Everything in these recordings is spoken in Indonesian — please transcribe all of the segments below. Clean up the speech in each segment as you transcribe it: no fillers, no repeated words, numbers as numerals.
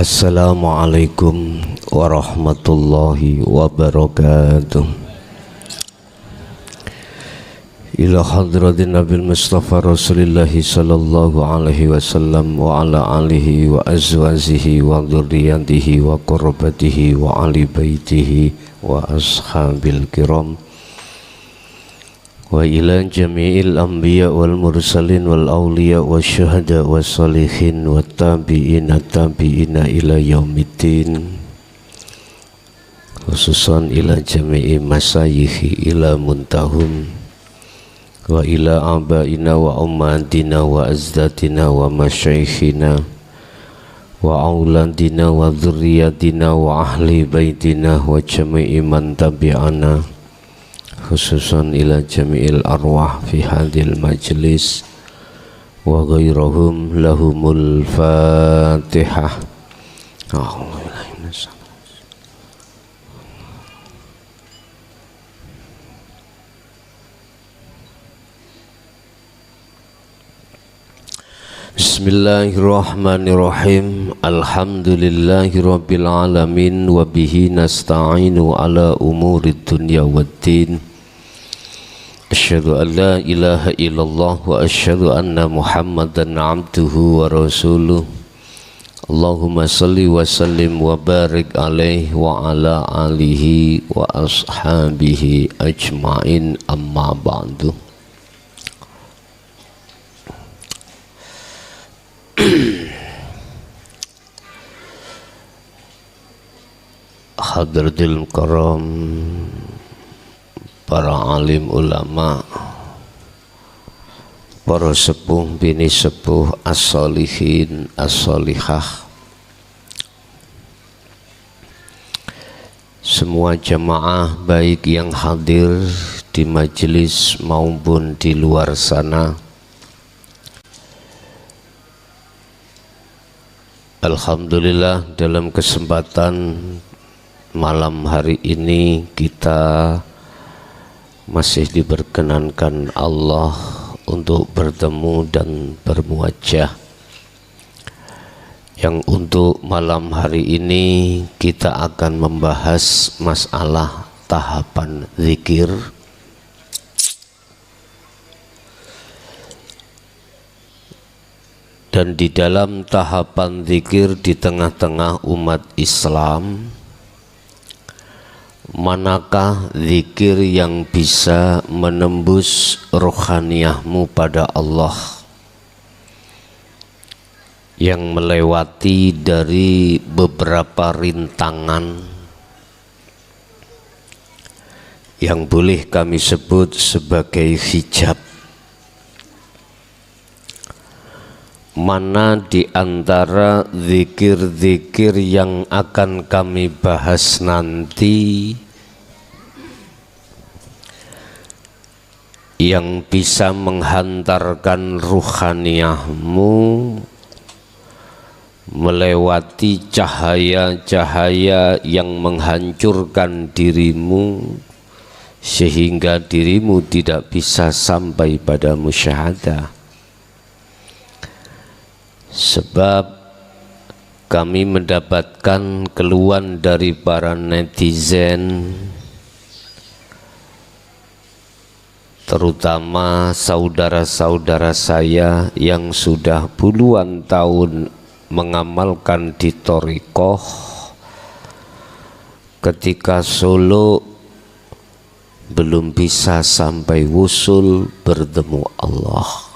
Assalamualaikum warahmatullahi wabarakatuh. Ila hadratin Nabil Mustafa Rasulillahi sallallahu alaihi wasallam wa ala alihi wa azwajihi wa dzurriyyatihi wa qurrabatihi wa ali baitihi wa ashabil kiram wa ila jami'il anbiya wal mursalin wal awliya wa syuhada wa salihin wa tabi'ina ila yaumiddin, khususan ila jami'i masayikhi ila muntahum wa ila abaina wa ummatina wa azdatina wa masyaikhina wa auladina wa dzurriyyatina wa ahli baitina wa jami'i man tabi'ana, khususan ila jami'il arwah fi hadil majlis wa ghairahum lahumul fatihah. Bismillahirrahmanirrahim. Alhamdulillahi rabbil alamin wa bihi nasta'inu ala umurid dunya waddin. Asyhadu an la ilaha illallah wa asyhadu anna Muhammadan abduhu wa rasuluh. Allahumma salli wa sallim wa barik alaihi wa ala alihi wa ashabihi ajma'in, amma ba'du. Hadratil karam, para alim ulama, para sepuh bini sepuh, as-solihin as-solihah, semua jamaah baik yang hadir di majelis maupun di luar sana. Alhamdulillah, dalam kesempatan malam hari ini kita masih diperkenankan Allah untuk bertemu dan bermuajah. Yang untuk malam hari ini kita akan membahas masalah tahapan zikir. Dan di dalam tahapan zikir di tengah-tengah umat Islam, manakah zikir yang bisa menembus rohaniyahmu pada Allah, yang melewati dari beberapa rintangan yang boleh kami sebut sebagai hijab? Mana di antara zikir-zikir yang akan kami bahas nanti yang bisa menghantarkan ruhaniyahmu melewati cahaya-cahaya yang menghancurkan dirimu sehingga dirimu tidak bisa sampai pada musyahadah? Sebab kami mendapatkan keluhan dari para netizen, terutama saudara-saudara saya yang sudah puluhan tahun mengamalkan di thariqah, ketika Solo belum bisa sampai wusul bertemu Allah.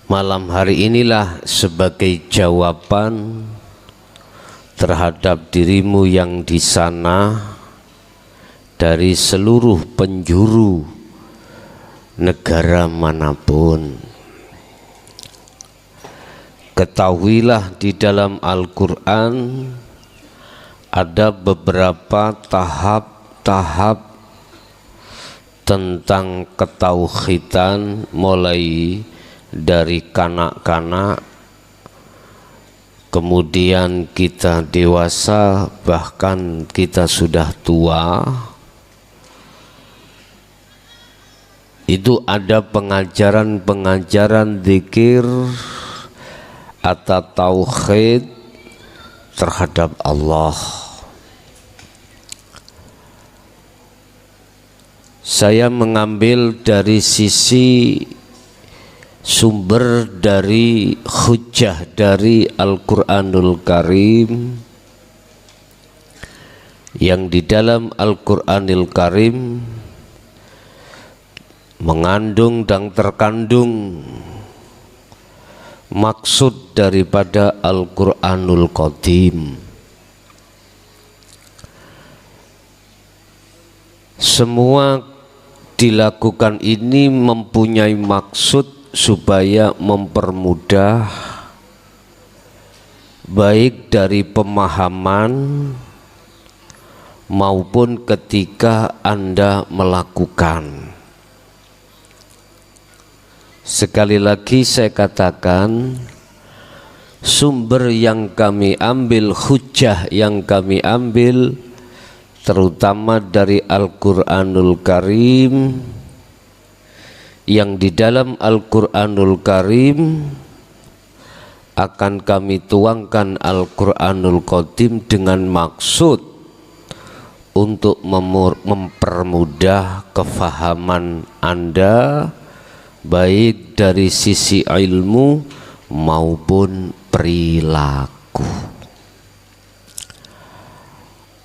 Malam hari inilah sebagai jawaban terhadap dirimu yang di sana, dari seluruh penjuru negara manapun. Ketahuilah di dalam Al-Quran ada beberapa tahap-tahap tentang ketauhidan, mulai dari kanak-kanak, kemudian kita dewasa, bahkan kita sudah tua. Itu ada pengajaran-pengajaran zikir atau tauhid terhadap Allah. Saya mengambil dari sisi sumber dari hujjah dari Al-Quranul Karim, yang di dalam Al-Quranul Karim mengandung dan terkandung maksud daripada Al-Quranul Qadim. Semua dilakukan ini mempunyai maksud supaya mempermudah baik dari pemahaman maupun ketika Anda melakukan. Sekali lagi saya katakan, sumber yang kami ambil, hujjah yang kami ambil terutama dari Al-Quranul Karim, yang di dalam Al-Quranul Karim akan kami tuangkan Al-Quranul Qadim dengan maksud untuk mempermudah kefahaman Anda baik dari sisi ilmu maupun perilaku.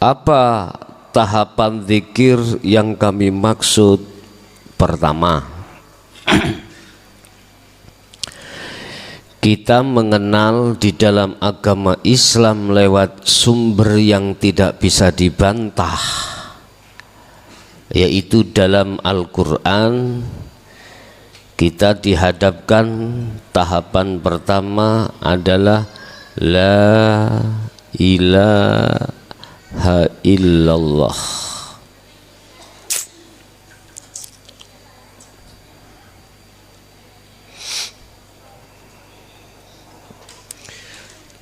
Apa tahapan zikir yang kami maksud? Pertama, kita mengenal di dalam agama Islam lewat sumber yang tidak bisa dibantah, yaitu dalam Al-Quran. Kita dihadapkan tahapan pertama adalah La ilaha illallah.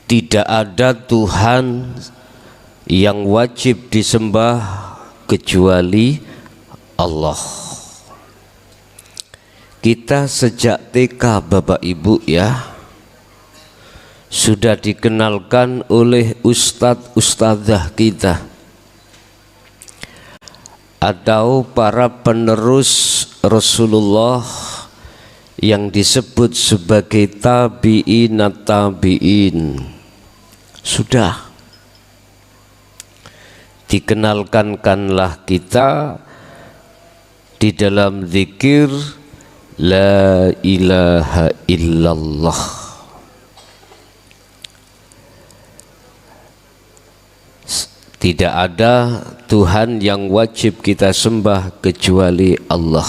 Tidak ada Tuhan yang wajib disembah kecuali Allah. Kita sejak TK Bapak Ibu ya sudah dikenalkan oleh ustadz-ustadzah kita atau para penerus Rasulullah yang disebut sebagai tabi'in. Sudah dikenalkanlah kita di dalam zikir La ilaha illallah. Tidak ada Tuhan yang wajib kita sembah kecuali Allah.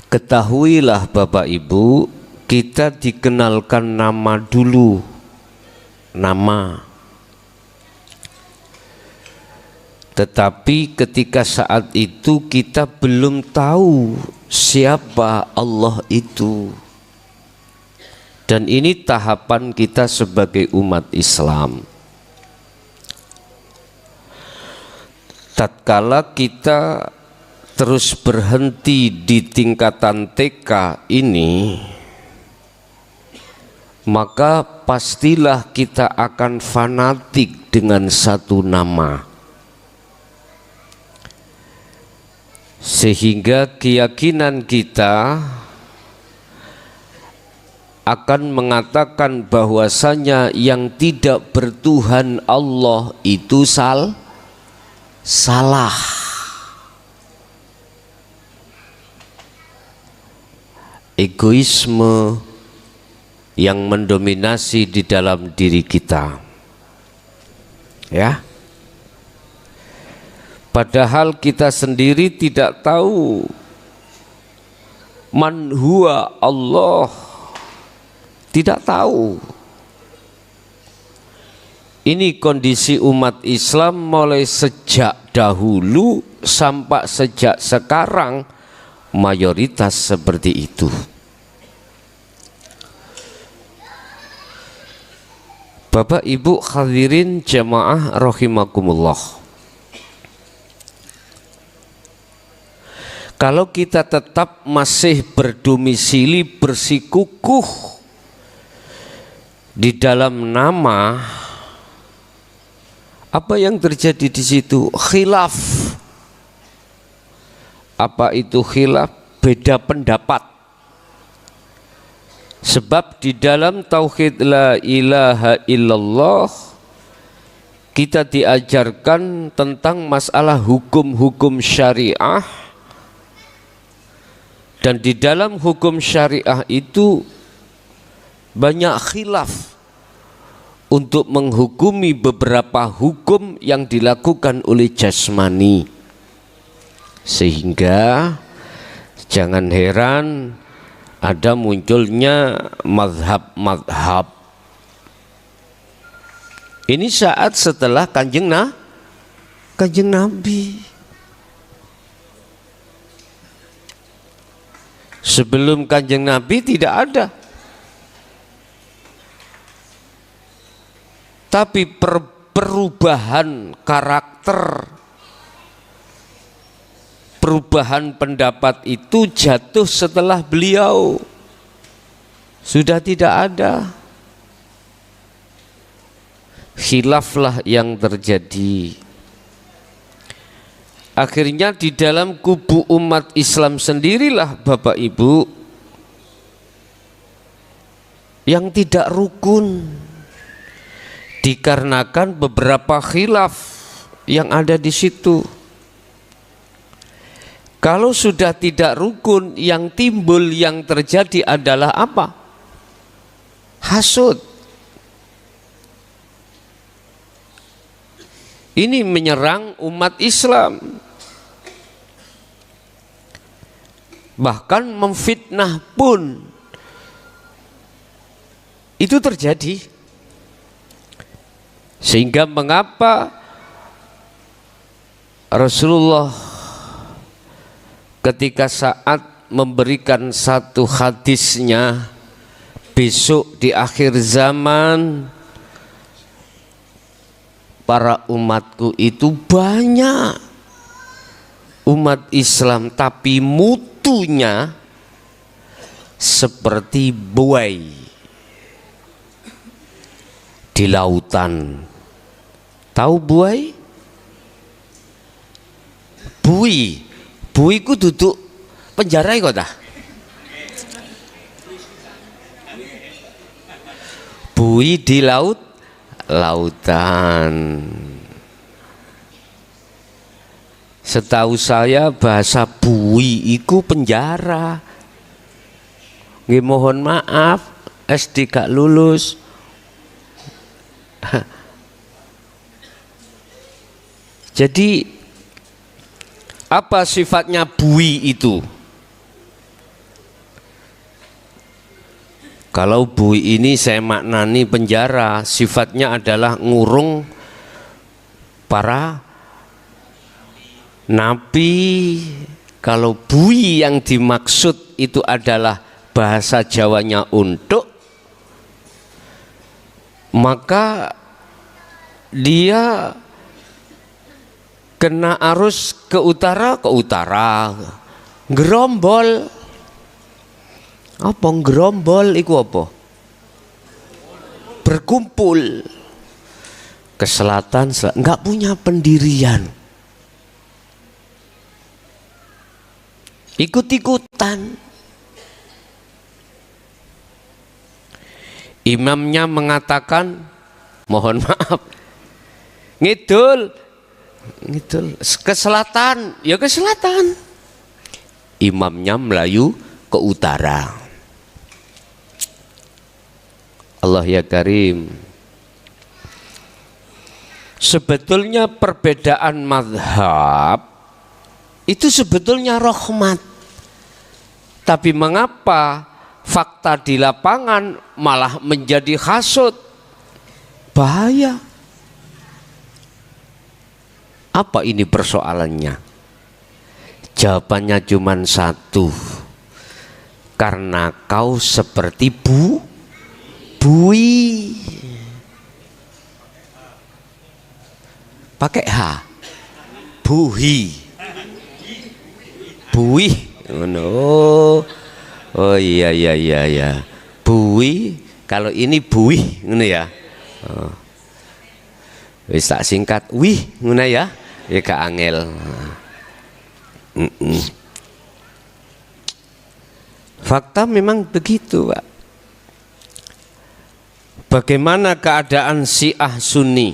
Ketahuilah Bapak Ibu, kita dikenalkan nama dulu. Nama. Tetapi ketika saat itu kita belum tahu siapa Allah itu. Dan ini tahapan kita sebagai umat Islam. Tatkala kita terus berhenti di tingkatan TK ini, maka pastilah kita akan fanatik dengan satu nama. Sehingga keyakinan kita akan mengatakan bahwasanya yang tidak bertuhan Allah itu salah. Egoisme yang mendominasi di dalam diri kita. Ya. Padahal kita sendiri tidak tahu man huwa Allah, tidak tahu. Ini kondisi umat Islam mulai sejak dahulu sampai sejak sekarang mayoritas seperti itu. Bapak Ibu hadirin jamaah rahimakumullah. Kalau kita tetap masih berdomisili bersikukuh Di dalam nama, apa yang terjadi di situ? Khilaf. Apa itu khilaf? Beda pendapat. Sebab di dalam tauhid la ilaha illallah kita diajarkan tentang masalah hukum-hukum syariah, dan di dalam hukum syariah itu banyak khilaf untuk menghukumi beberapa hukum yang dilakukan oleh jasmani. Sehingga jangan heran ada munculnya mazhab-mazhab. Ini saat setelah Kanjeng Nabi. Sebelum Kanjeng Nabi tidak ada. Tapi perubahan karakter, perubahan pendapat itu jatuh setelah beliau sudah tidak ada. Khilaflah yang terjadi. Akhirnya di dalam kubu umat Islam sendirilah Bapak Ibu yang tidak rukun, dikarenakan beberapa khilaf yang ada di situ. Kalau sudah tidak rukun, yang timbul, yang terjadi adalah apa? Hasud. Ini menyerang umat Islam, bahkan memfitnah pun itu terjadi. Sehingga mengapa Rasulullah ketika saat memberikan satu hadisnya, besok di akhir zaman para umatku itu banyak umat Islam tapi mutunya seperti buai di lautan. Tahu buai? Bui ku duduk penjara kok dah. Bui di lautan. Setahu saya bahasa bui iku penjara. Nggih mohon maaf, SD gak lulus. Jadi apa sifatnya bui itu? Kalau bui ini saya maknani penjara, sifatnya adalah ngurung para nabi. Kalau bui yang dimaksud itu adalah bahasa Jawanya untuk, maka dia kena arus ke utara, gerombol. Apa gerombol iku apa? Berkumpul. Ke selatan, enggak punya pendirian. Ikut-ikutan. Imamnya mengatakan, mohon maaf, ngidul ke selatan, ya ke selatan. Imamnya melayu ke utara. Allah ya Karim. Sebetulnya perbedaan mazhab itu sebetulnya rahmat. Tapi mengapa fakta di lapangan malah menjadi hasud? Bahaya. Apa ini persoalannya? Jawabannya cuma satu. Karena kau seperti bui. Pakai H. Buhi. Oh iya. Bui Kalau ini buih ngono ya. Wis tak singkat wih ngono ya. Ya gak angel. Fakta memang begitu, Pak. Bagaimana keadaan Syiah Sunni?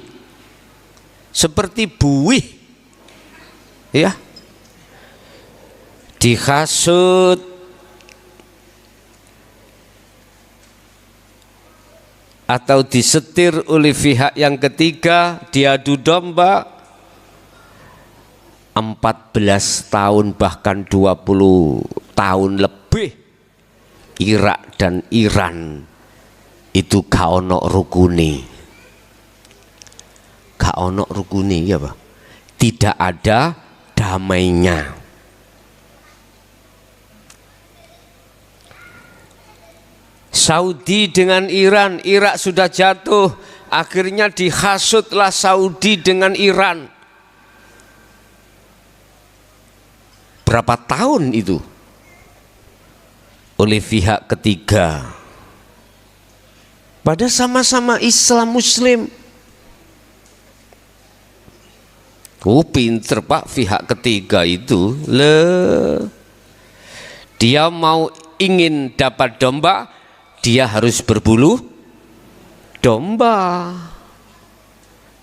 Seperti buih. Ya. Dihasut, atau disetir oleh pihak yang ketiga, diadu domba 14 tahun bahkan 20 tahun lebih. Irak dan Iran itu gak ono rukuni. Gak ono rukuni ya Pak. Tidak ada damainya. Saudi dengan Iran, Irak sudah jatuh, akhirnya dihasutlah Saudi dengan Iran. Berapa tahun itu? Oleh pihak ketiga. Pada sama-sama Islam Muslim. Oh pinter Pak pihak ketiga itu. Dia mau ingin dapat domba, dia harus berbulu domba.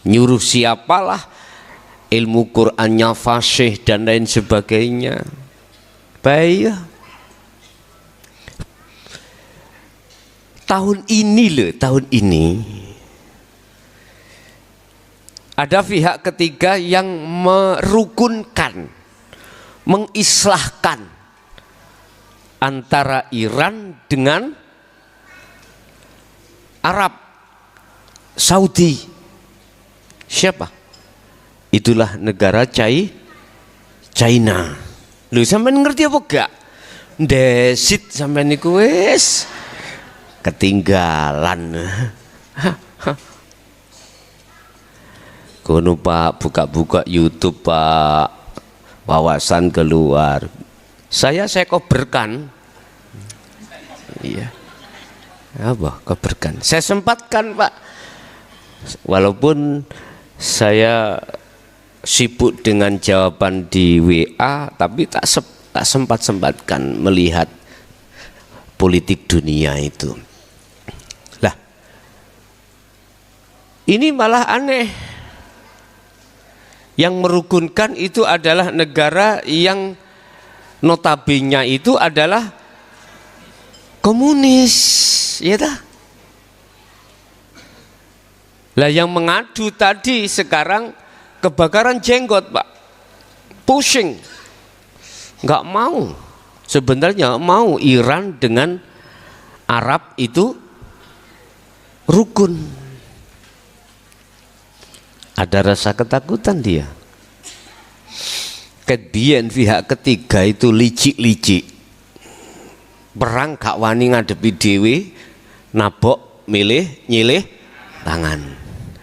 Nyuruh siapalah, ilmu Qur'annya fasih dan lain sebagainya. Baik. Tahun ini ada pihak ketiga yang merukunkan, mengislahkan antara Iran dengan Arab Saudi. Siapa? Itulah negara China. Lu sampean ngerti apa gak? Desit sampean niku wis ketinggalan. Kono Pak, buka-buka YouTube Pak, wawasan keluar. Saya koberkan. Iya. Apa koberkan? Saya sempatkan Pak. Walaupun saya sibuk dengan jawaban di WA, tapi tak sempat-sempatkan melihat politik dunia itu. Lah, ini malah aneh. Yang merukunkan itu adalah negara yang notabene itu adalah komunis, ya dah. Lah yang mengadu tadi sekarang kebakaran jenggot Pak, pushing, nggak mau. Sebenarnya mau Iran dengan Arab itu rukun. Ada rasa ketakutan dia. Kedien pihak ketiga itu licik-licik. Perang gak wani ngadepi dewe, nabok milih nyilih tangan.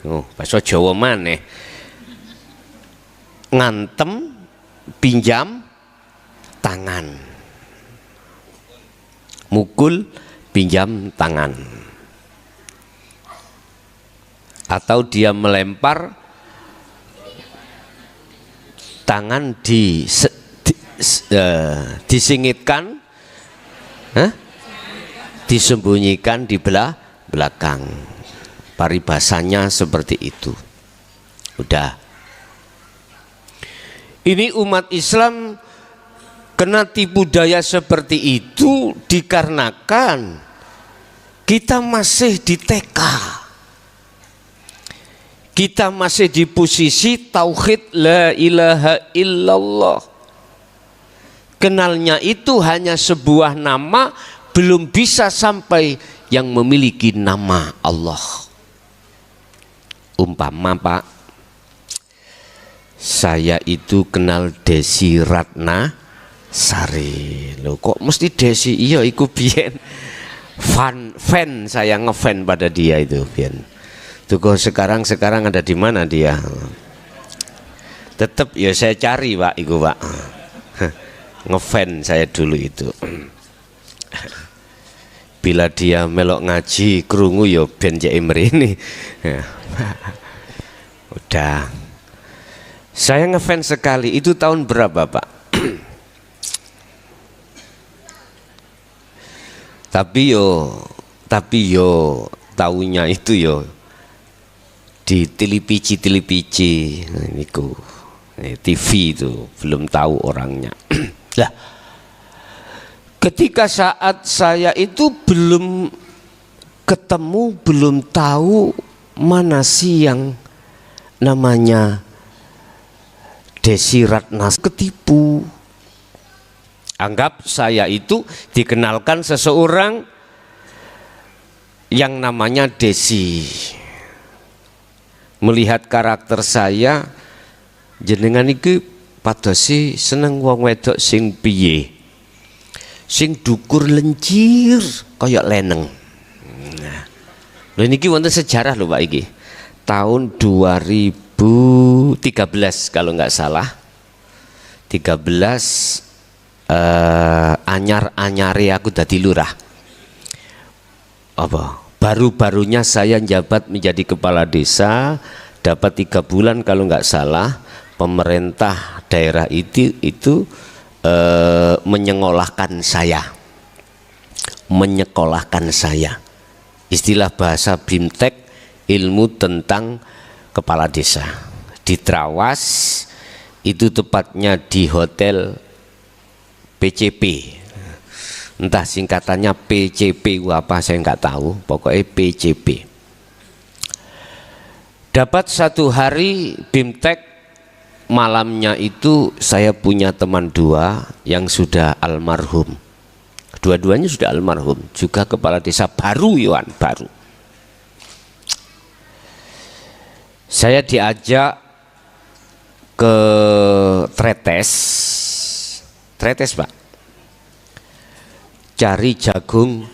Oh, bahasa Jawa maneh. Ngantem pinjam tangan. Mukul pinjam tangan. Atau dia melempar tangan disingitkan, disembunyikan di belakang. Paribasanya seperti itu. Udah. Ini umat Islam kena tipu daya seperti itu dikarenakan kita masih di TK. Kita masih di posisi tauhid la ilaha illallah. Kenalnya itu hanya sebuah nama, belum bisa sampai yang memiliki nama Allah. Umpama Pak, saya itu kenal Desi Ratna Sari. Loh kok mesti Desi? Iya iku biyen fan saya ngefan pada dia itu biyen. Tuh kok sekarang ada di mana dia? Tetap ya saya cari Pak, itu Pak. Ngefan saya dulu itu. bila dia melok ngaji krungu yo ben jek mrene. Ya. Udah. Saya ngefans sekali. Itu tahun berapa, Pak? Tapi yo taunya itu yo di televisi niku. TV itu belum tahu orangnya. Lah, ketika saat saya itu belum ketemu, belum tahu mana sih yang namanya Desi Ratnas, ketipu. Anggap saya itu dikenalkan seseorang yang namanya Desi. Melihat karakter saya, jenengan iki padosi seneng wong wedok sing piye? Sing dukur lencir kaya leneng. Nah, lho niki wonten sejarah lho Pak iki. Tahun 2013 kalau nggak salah. 13 anyar-anyare aku dadi lurah. Apa? Baru-barunya saya menjabat menjadi kepala desa, dapat 3 bulan kalau nggak salah. Pemerintah daerah itu menyekolahkan saya. Istilah bahasa BIMTEK, ilmu tentang kepala desa. Di Trawas, itu tepatnya di hotel PCP. Entah singkatannya PCP apa saya nggak tahu, pokoknya PCP. Dapat 1 hari BIMTEK. Malamnya itu saya punya teman 2 yang sudah almarhum. Dua-duanya sudah almarhum, juga kepala desa baru, Yohan, baru. Saya diajak ke Tretes Pak, cari jagung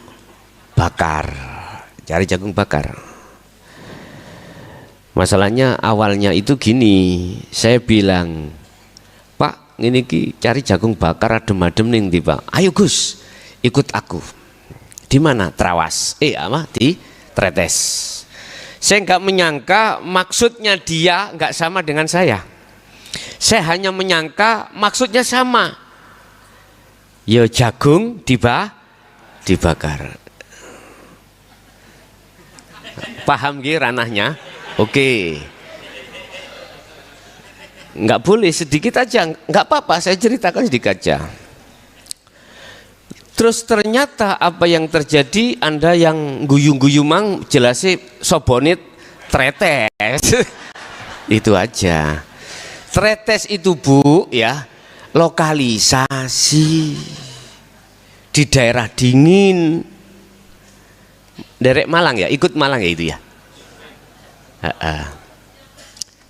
bakar. Masalahnya awalnya itu gini, saya bilang, Pak, ini ki cari jagung bakar adem-adem ning ndi Pak? Ayo Gus, ikut aku. Di mana? Trawas. Di Tretes. Saya nggak menyangka maksudnya dia nggak sama dengan saya. Saya hanya menyangka maksudnya sama. Ya jagung dibakar. Paham nggih ranahnya? Oke, nggak boleh sedikit aja, nggak apa-apa, saya ceritakan sedikit aja. Terus ternyata apa yang terjadi, Anda yang guyu-guyu mang jelasnya sobonit Tretes. Itu aja. Tretes itu Bu ya, lokalisasi di daerah dingin. Derek Malang ya, ikut Malang ya itu ya.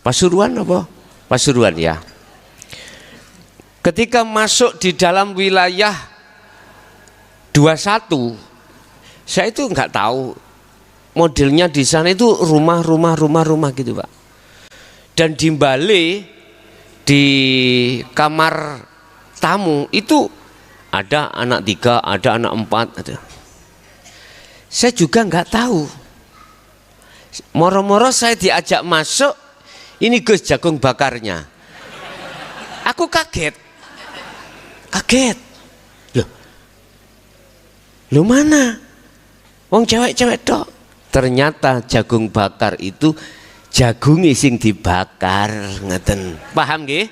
Pasuruan apa? Pasuruan ya. Ketika masuk di dalam wilayah 21, saya itu nggak tahu modelnya di sana itu rumah gitu Pak. Dan di balik di kamar tamu itu ada anak 3, ada anak 4, ada. Saya juga nggak tahu. Moro-moro saya diajak masuk, ini Gus jagung bakarnya. Aku kaget. Loh mana? Wong cewek-cewek tok. Ternyata jagung bakar itu jagung sing dibakar, ngeten. Paham nggih?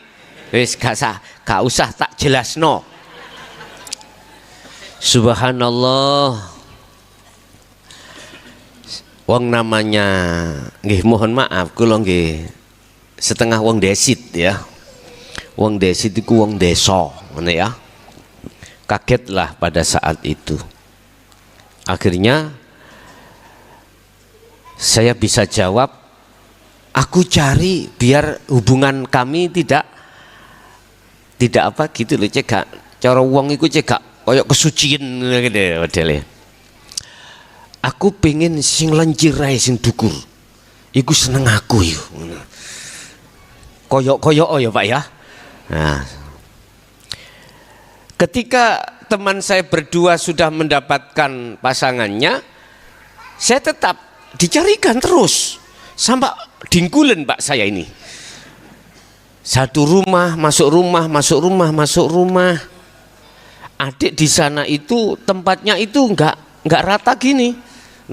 Wis gak usah tak jelasno. Subhanallah. Wong namanya, nggih mohon maaf, kula nggih setengah wong desit ya. Wong desit itu wong desa, ngene ya. Kagetlah pada saat itu. Akhirnya saya bisa jawab, aku cari biar hubungan kami tidak apa gitu loh, cegak cara wong iku cegak koyok kesucian gitu modele. Aku pengen sing lencir ae sing dukur. Iku seneng aku yo. Koyok ya Pak ya. Nah, ketika teman saya berdua sudah mendapatkan pasangannya, saya tetap dicarikan terus sampai dingkulen Pak saya ini. Satu rumah, masuk rumah, masuk rumah, masuk rumah. Adik di sana itu tempatnya itu nggak rata gini,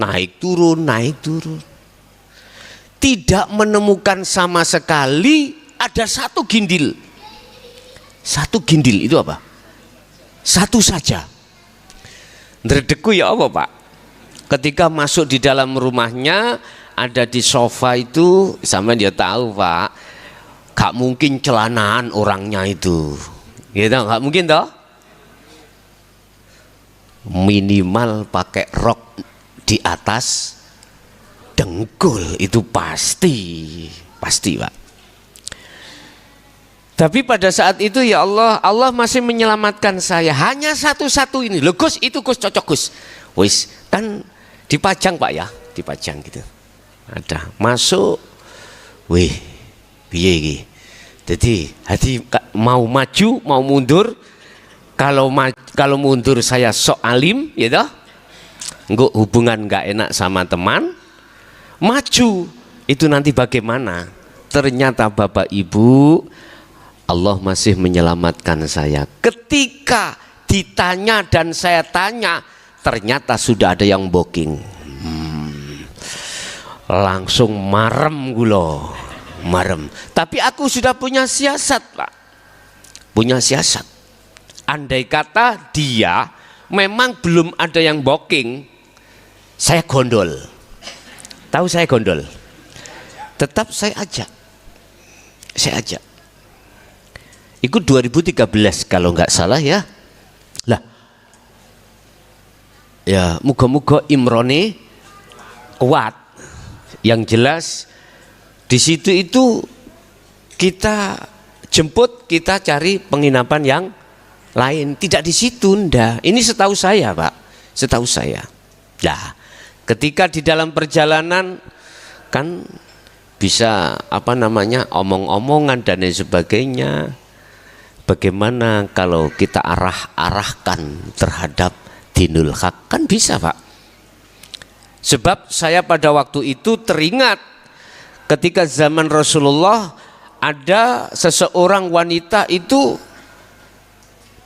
naik turun, naik turun. Tidak menemukan sama sekali ada satu gindil. Satu gindil itu apa? Satu saja. Ndredegku ya apa Pak? Ketika masuk di dalam rumahnya, ada di sofa itu, sama dia tahu Pak, gak mungkin celanaan orangnya itu, gitu, gak mungkin toh. Minimal pakai rok di atas dengkul, itu pasti Pak. Tapi pada saat itu ya Allah masih menyelamatkan saya. Hanya satu-satu ini. Loh Gus, itu Gus cocok Gus. Wis, kan dipajang Pak ya, dipajang gitu. Ada masuk, wih, piye iki. Jadi hati mau maju, mau mundur. Kalau mundur saya sok alim, ya toh. Enggak, hubungan nggak enak sama teman. Maju itu nanti bagaimana? Ternyata Bapak Ibu, Allah masih menyelamatkan saya. Ketika ditanya dan saya tanya, ternyata sudah ada yang booking. Langsung marem gulo, marem. Tapi aku sudah punya siasat Pak, punya siasat. Andai kata dia memang belum ada yang booking, saya gondol. Tahu saya gondol? Tetap saya ajak. Ikut 2013 kalau nggak salah ya. Lah, ya muga-muga imrone kuat. Yang jelas di situ itu kita jemput, kita cari penginapan yang lain, tidak di situ ndak. Ini setahu saya Pak, setahu saya. Nah, ketika di dalam perjalanan kan bisa omong-omongan dan lain sebagainya. Bagaimana kalau kita arahkan terhadap dinul haq, kan bisa Pak. Sebab saya pada waktu itu teringat ketika zaman Rasulullah ada seseorang wanita itu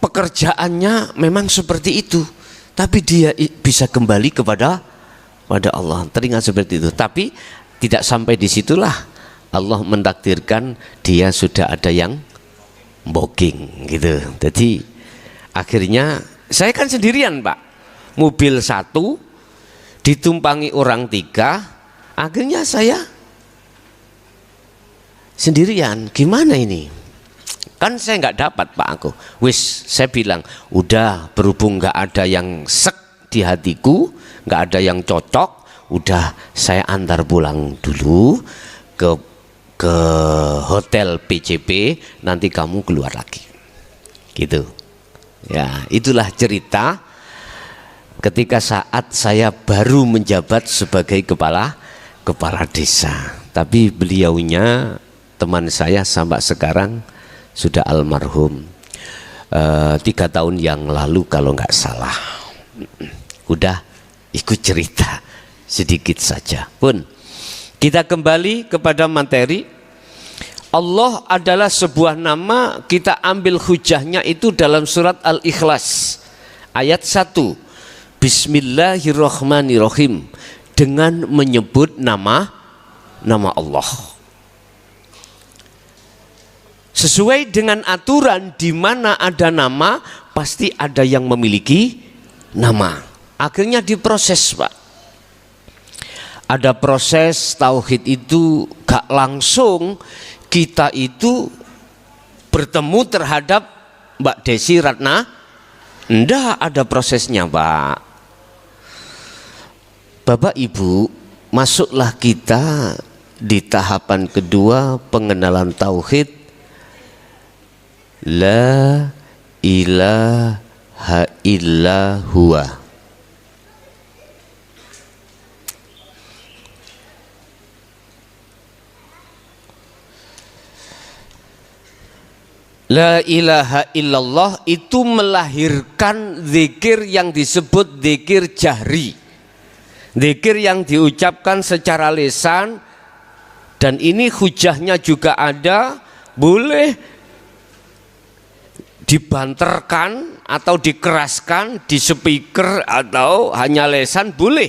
pekerjaannya memang seperti itu, tapi dia bisa kembali kepada Allah. Teringat seperti itu, tapi tidak sampai disitulah Allah mentakdirkan dia sudah ada yang booking gitu. Jadi akhirnya saya kan sendirian Pak, mobil satu ditumpangi orang 3, akhirnya saya sendirian. Gimana ini? Kan saya nggak dapat Pak aku. Wis, saya bilang udah, berhubung nggak ada yang sek di hatiku, nggak ada yang cocok, udah saya antar pulang dulu ke hotel PCP, nanti kamu keluar lagi gitu ya. Itulah cerita ketika saat saya baru menjabat sebagai kepala desa. Tapi beliaunya teman saya sampai sekarang sudah almarhum, 3 tahun yang lalu kalau nggak salah. Udah ikut cerita sedikit saja pun. Kita kembali kepada materi. Allah adalah sebuah nama, kita ambil hujahnya itu dalam surat Al-Ikhlas ayat 1. Bismillahirrahmanirrahim, dengan menyebut nama Allah. Sesuai dengan aturan, di mana ada nama pasti ada yang memiliki nama. Akhirnya diproses Pak. Ada proses tauhid itu gak langsung kita itu bertemu terhadap Mbak Desi Ratna. Ndak, ada prosesnya Pak. Bapak Ibu, masuklah kita di tahapan kedua pengenalan tauhid. La ilaha illa huwa. La ilaha illallah itu melahirkan zikir yang disebut zikir jahri, zikir yang diucapkan secara lisan. Dan ini hujahnya juga ada, boleh dibanterkan atau dikeraskan di speaker atau hanya lisan, boleh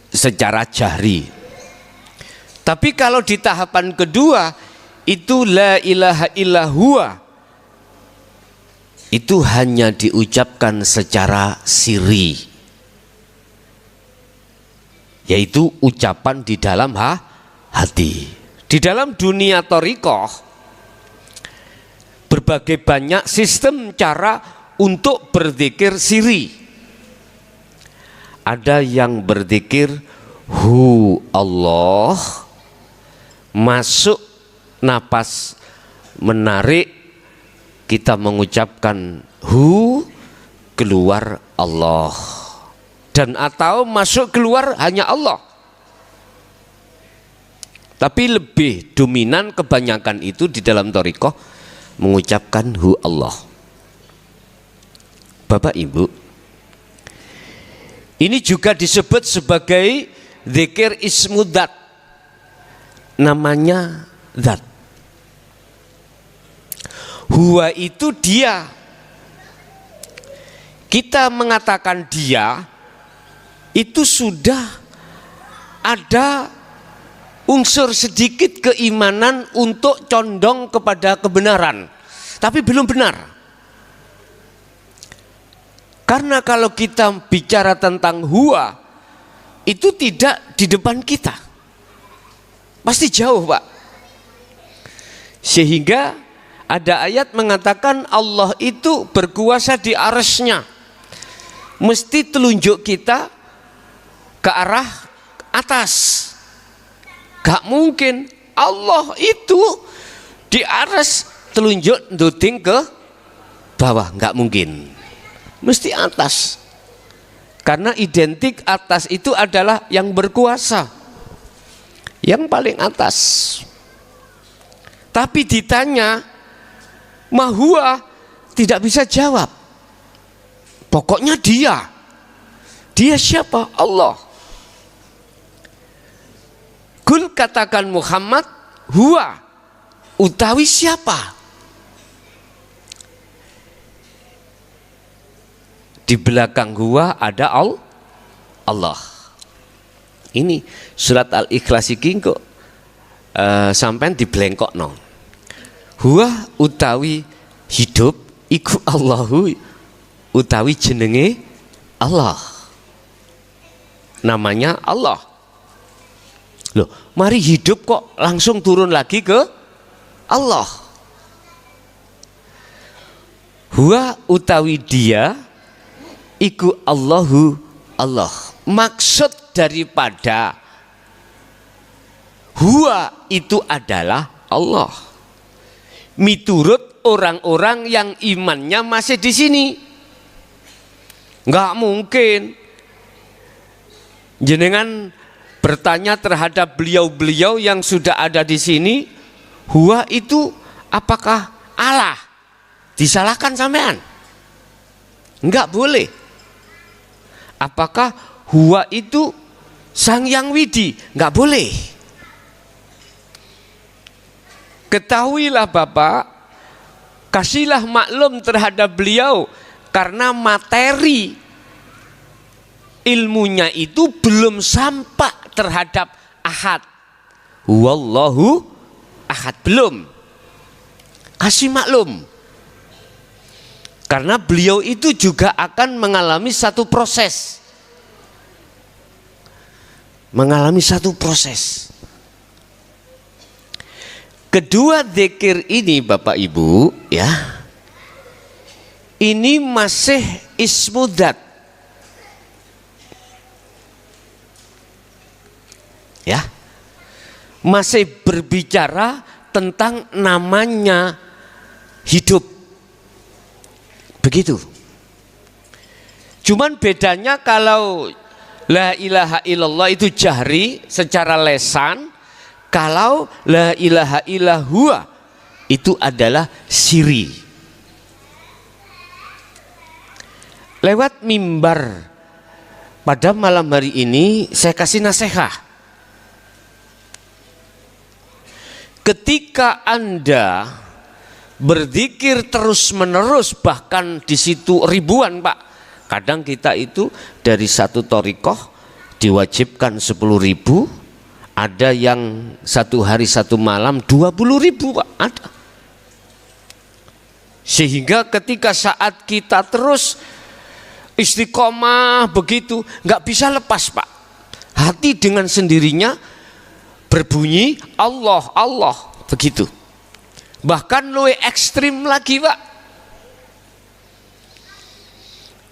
secara jahri. Tapi kalau di tahapan kedua itu la ilaha illahua, itu hanya diucapkan secara sirri, yaitu ucapan di dalam hati. Di dalam dunia thariqah berbagai banyak sistem cara untuk berzikir sirri. Ada yang berzikir hu Allah, masuk napas menarik kita mengucapkan hu, keluar Allah, dan atau masuk keluar hanya Allah. Tapi lebih dominan kebanyakan itu di dalam thariqah mengucapkan hu Allah. Bapak Ibu, ini juga disebut sebagai zikir ismu dzat, namanya zat. Huwa itu dia. Kita mengatakan dia itu sudah ada unsur sedikit keimanan untuk condong kepada kebenaran, tapi belum benar. Karena kalau kita bicara tentang huwa, itu tidak di depan kita, pasti jauh, Pak. Sehingga ada ayat mengatakan Allah itu berkuasa di arsy-Nya. Mesti telunjuk kita ke arah atas. Gak mungkin Allah itu di arsy telunjuk nduding ke bawah, gak mungkin. Mesti atas. Karena identik atas itu adalah yang berkuasa, yang paling atas. Tapi ditanya mahua, tidak bisa jawab. Pokoknya dia. Dia siapa? Allah. Kul, katakan Muhammad, huwa, utawi siapa? Di belakang huwa ada Allah. Ini surat Al-Ikhlas iki kok sampean diblengkokno. Huwa utawi hidup iku Allahu, utawi jenenge Allah, namanya Allah. Loh, mari hidup kok langsung turun lagi ke Allah. Huwa utawi dia iku Allahu, Allah. Maksud daripada huwa itu adalah Allah. Miturut orang-orang yang imannya masih di sini. Nggak mungkin jenengan bertanya terhadap beliau-beliau yang sudah ada di sini, huwa itu apakah Allah? Disalahkan sampean? Enggak boleh. Apakah huwa itu Sang Yang Widi? Enggak boleh. Ketahuilah Bapak, kasihlah maklum terhadap beliau, karena materi ilmunya itu belum sampai terhadap ahad. Wallahu ahad, belum. Kasih maklum. Karena beliau itu juga akan mengalami satu proses. Mengalami satu proses. Kedua zikir ini Bapak Ibu ya, ini masih ismu dzat. Ya, masih berbicara tentang namanya hidup, begitu. Cuman bedanya kalau la ilaha illallah itu jahri secara lesan, kalau la ilaha illahua itu adalah siri. Lewat mimbar pada malam hari ini saya kasih nasihat. Ketika Anda berzikir terus menerus, bahkan di situ ribuan Pak. Kadang kita itu dari satu thariqah diwajibkan 10.000, ada yang satu hari satu malam 20.000 Pak, ada. Sehingga ketika saat kita terus istiqomah begitu, nggak bisa lepas Pak. Hati dengan sendirinya berbunyi Allah, Allah, begitu. Bahkan lebih ekstrim lagi Pak.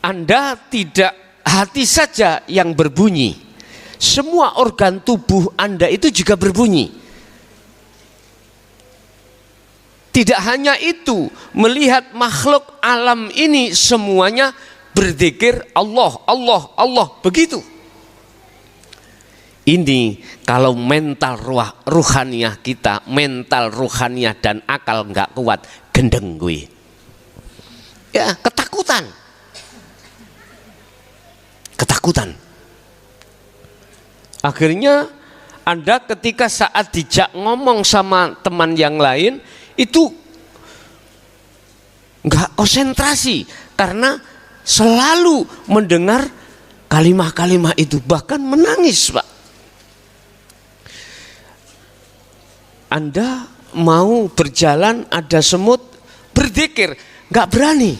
Anda tidak hati saja yang berbunyi, semua organ tubuh Anda itu juga berbunyi. Tidak hanya itu, melihat makhluk alam ini semuanya berzikir Allah, Allah, Allah, begitu. Ini kalau mental ruhaniah kita, mental ruhaniah dan akal nggak kuat, gendeng gue. Ya, ketakutan. Ketakutan. Akhirnya Anda ketika saat dijak ngomong sama teman yang lain itu nggak konsentrasi karena selalu mendengar kalimat-kalimat itu, bahkan menangis Pak. Anda mau berjalan ada semut, berzikir nggak berani.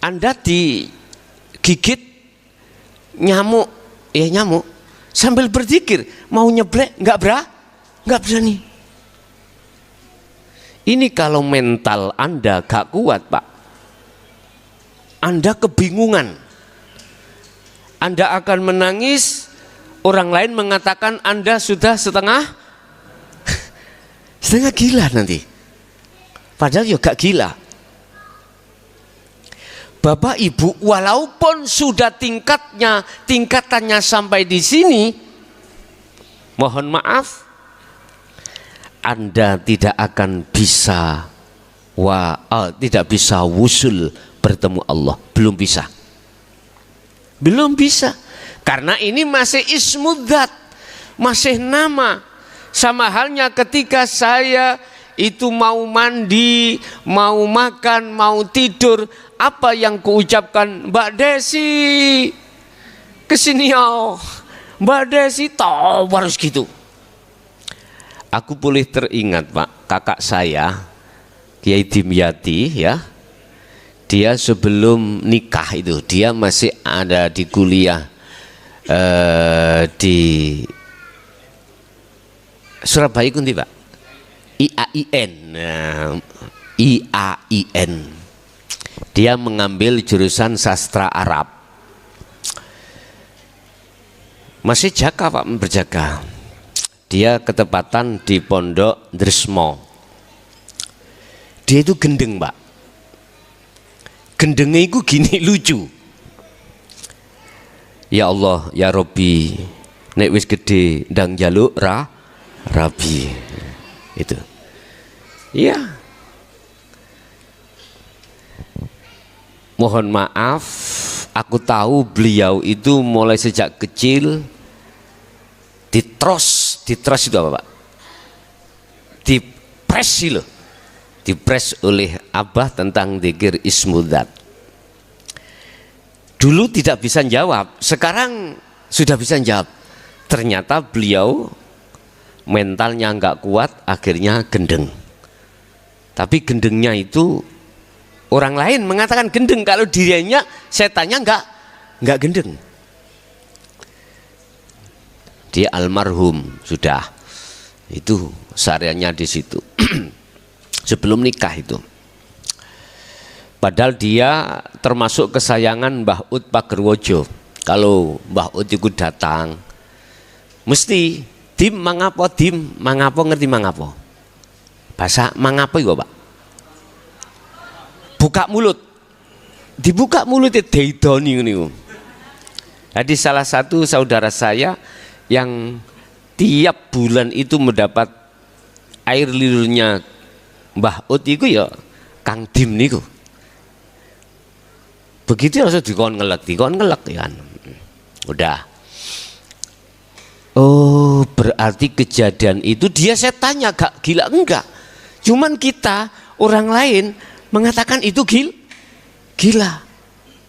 Anda digigit nyamuk, ya nyamuk, sambil berzikir mau nyeblek nggak berani. Ini kalau mental Anda gak kuat Pak, Anda kebingungan, Anda akan menangis. Orang lain mengatakan Anda sudah setengah gila nanti. Padahal ya gak gila. Bapak Ibu, walaupun sudah tingkatannya sampai di sini, mohon maaf, Anda tidak akan bisa tidak bisa wusul bertemu Allah, belum bisa. Karena ini masih ismudzat, masih nama. Sama halnya ketika saya itu mau mandi, mau makan, mau tidur, apa yang kuucapkan? Mbak Desi kesini ya, Mbak Desi tahu harus gitu. Aku boleh teringat Pak, kakak saya Kiai Dimyati ya, dia sebelum nikah itu dia masih ada di kuliah di Surabaya kunti Pak, IAIN. IAIN. Dia mengambil jurusan sastra Arab. Masih jaga Pak, berjaga. Dia ketepatan di Pondok Dresmo. Dia itu gendeng Pak. Gendengnya itu gini, lucu. Ya Allah, ya Robbi, nek wis gede ndang njaluk rabi. Itu. Iya. Mohon maaf, aku tahu beliau itu mulai sejak kecil ditros itu apa Pak? Dipres loh. Dipres oleh Abah tentang dzikir ismudzat. Dulu tidak bisa jawab, sekarang sudah bisa jawab. Ternyata beliau mentalnya nggak kuat, akhirnya gendeng. Tapi gendengnya itu orang lain mengatakan gendeng, kalau dirinya setannya nggak gendeng. Dia almarhum sudah, itu sehariannya di situ. Sebelum nikah itu. Padahal dia termasuk kesayangan Mbah Ud Pagerwojo. Kalau Mbah Ud itu datang, mesti dim mangapo, ngerti mangapo? Bahasa mangapo itu Pak? Buka mulut. Dibuka mulutnya deidoni ini. Jadi salah satu saudara saya yang tiap bulan itu mendapat air liurnya Mbah Ut iku ya Kang Dim niku. Begitu harus dikon ngelek ya. Udah. Oh, berarti kejadian itu dia saya tanya gak gila enggak. Cuman kita orang lain mengatakan itu gila.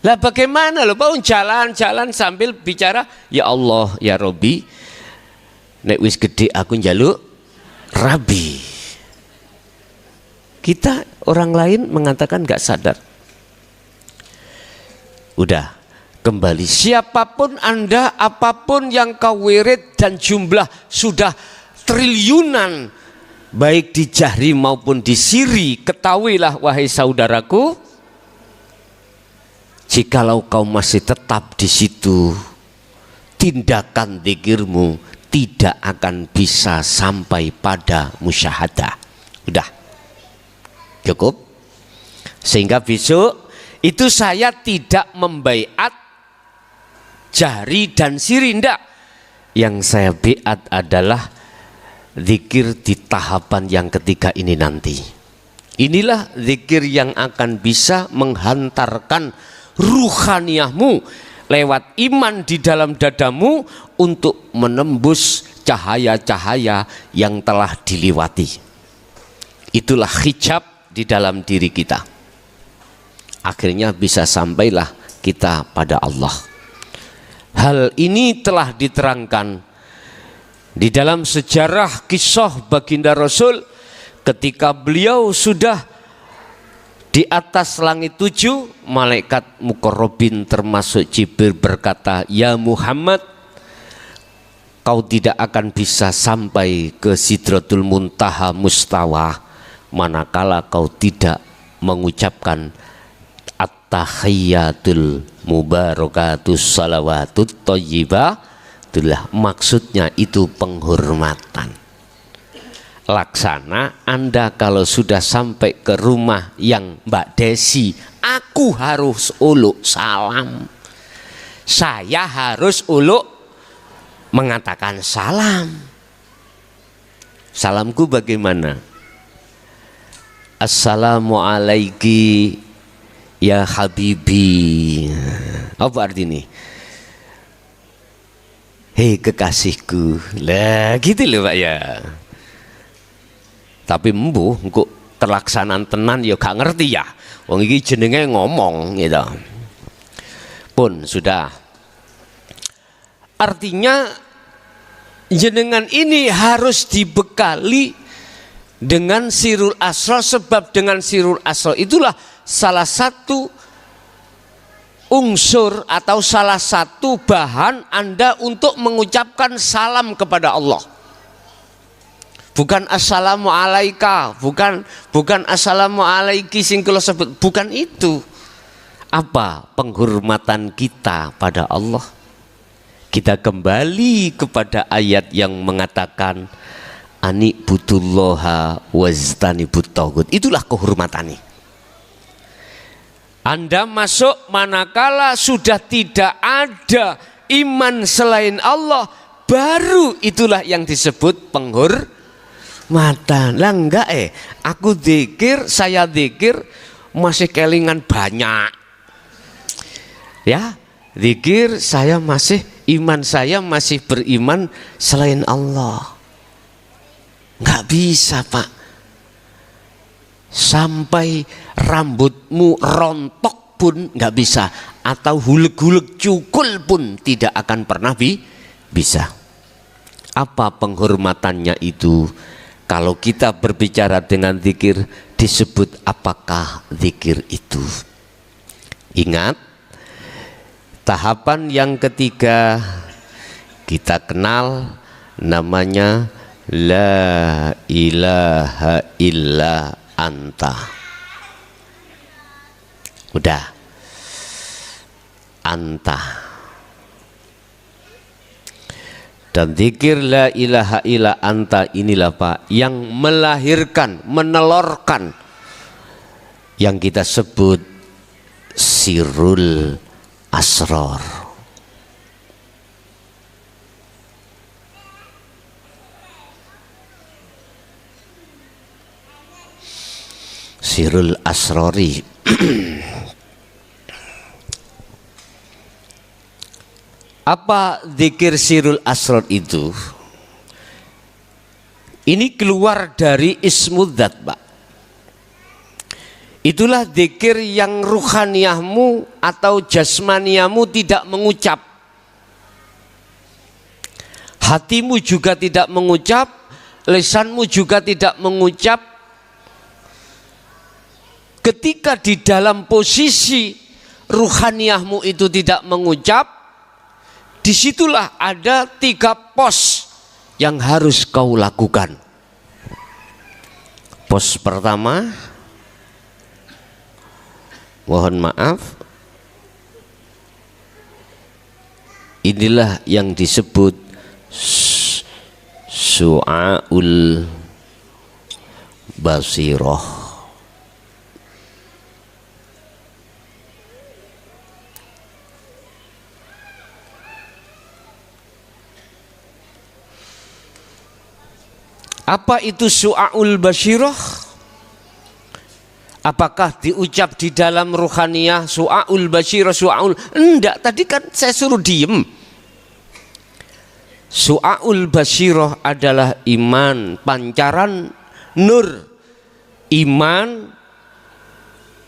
Lah bagaimana loh, Pak jalan-jalan sambil bicara, ya Allah, ya Robbi, nek wis gede aku njaluk Rabi. Kita orang lain mengatakan gak sadar. Udah. Kembali, siapapun Anda, apapun yang kau wirid dan jumlah sudah triliunan, baik di jahri maupun di siri, ketahuilah wahai saudaraku, jikalau kau masih tetap di situ, tindakan zikirmu tidak akan bisa sampai pada musyahadah. Udah, cukup. Sehingga besok itu saya tidak membaiat jahri dan siri, ndak. Yang saya biat adalah zikir di tahapan yang ketiga ini nanti. Inilah zikir yang akan bisa menghantarkan ruhaniyahmu lewat iman di dalam dadamu untuk menembus cahaya-cahaya yang telah dilewati. Itulah hijab di dalam diri kita. Akhirnya bisa sampailah kita pada Allah. Hal ini telah diterangkan di dalam sejarah kisah baginda Rasul ketika beliau sudah di atas langit 7, malaikat muqarrabin termasuk Jibril berkata, ya Muhammad, kau tidak akan bisa sampai ke Sidratul Muntaha Mustawa manakala kau tidak mengucapkan at-tahiyyatul mubarakatus salawatut thayyibah. Itulah maksudnya, itu penghormatan. Laksana Anda kalau sudah sampai ke rumah yang Mbak Desi, aku harus uluk salam, saya harus uluk mengatakan salam. Salamku bagaimana? Assalamualaikum ya Habibi. Apa artinya? Hei kekasihku. Lah gitu loh Pak ya. Tapi embuh engko terlaksanaan tenan ya gak ngerti ya. Wong iki jenenge ngomong gitu. Pun sudah. Artinya jenengan ini harus dibekali dengan sirul asrar, sebab dengan sirul asrar itulah salah satu unsur atau salah satu bahan Anda untuk mengucapkan salam kepada Allah. Bukan assalamu alaika, bukan assalamu alaiki sing kula sebut, bukan itu. Apa penghormatan kita pada Allah? Kita kembali kepada ayat yang mengatakan ani'budullaha wajtanibut taghut. Itulah kehormatannya. Anda masuk manakala sudah tidak ada iman selain Allah, baru itulah yang disebut penghormatan. Lah enggak aku zikir, saya zikir masih kelingan banyak. Ya, zikir saya masih, iman saya masih beriman selain Allah. Enggak bisa Pak. Sampai rambutmu rontok pun nggak bisa, atau hulek-hulek cukul pun tidak akan pernah bisa. Apa penghormatannya itu? Kalau kita berbicara dengan zikir, disebut apakah zikir itu? Ingat, tahapan yang ketiga kita kenal namanya la ilaha illa anta. Udah, anta. Dan zikir la ilaha illa anta inilah Pak yang melahirkan, menelorkan yang kita sebut sirrul asrar. Sirul Asrori. Apa zikir Sirul Asror itu? Ini keluar dari ismudzat, Pak. Itulah zikir yang ruhaniyahmu atau jasmaniyamu tidak mengucap, hatimu juga tidak mengucap, lisanmu juga tidak mengucap. Ketika di dalam posisi ruhaniyahmu itu tidak mengucap, disitulah ada 3 pos yang harus kau lakukan. Pos pertama, mohon maaf, inilah yang disebut su'aul basirah. Apa itu su'aul basirah? Apakah diucap di dalam ruhaniyah su'aul basirah, su'aul? Enggak, tadi kan saya suruh diem. Su'aul basirah adalah iman, pancaran nur. Iman,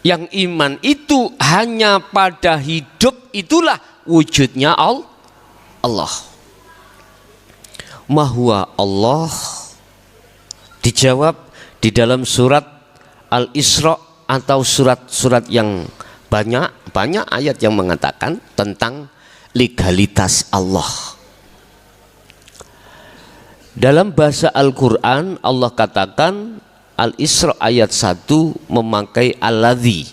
yang iman itu hanya pada hidup, itulah wujudnya Allah. Mahuwa Allah. Dijawab di dalam surat Al-Isra atau surat-surat yang banyak ayat yang mengatakan tentang legalitas Allah. Dalam bahasa Al-Quran Allah katakan, Al-Isra ayat 1 memakai alladzi.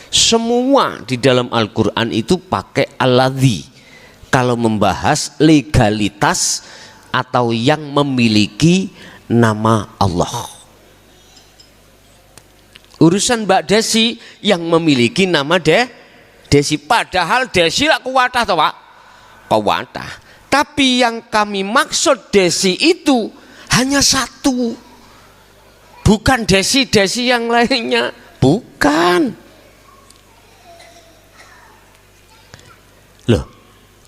Semua di dalam Al-Quran itu pakai alladzi kalau membahas legalitas atau yang memiliki nama Allah. Urusan Mbak Desi yang memiliki nama Desi, padahal Desi lah kuwatah toh Pak, kuwatah. Tapi yang kami maksud Desi itu hanya satu, bukan Desi yang lainnya, bukan. Loh,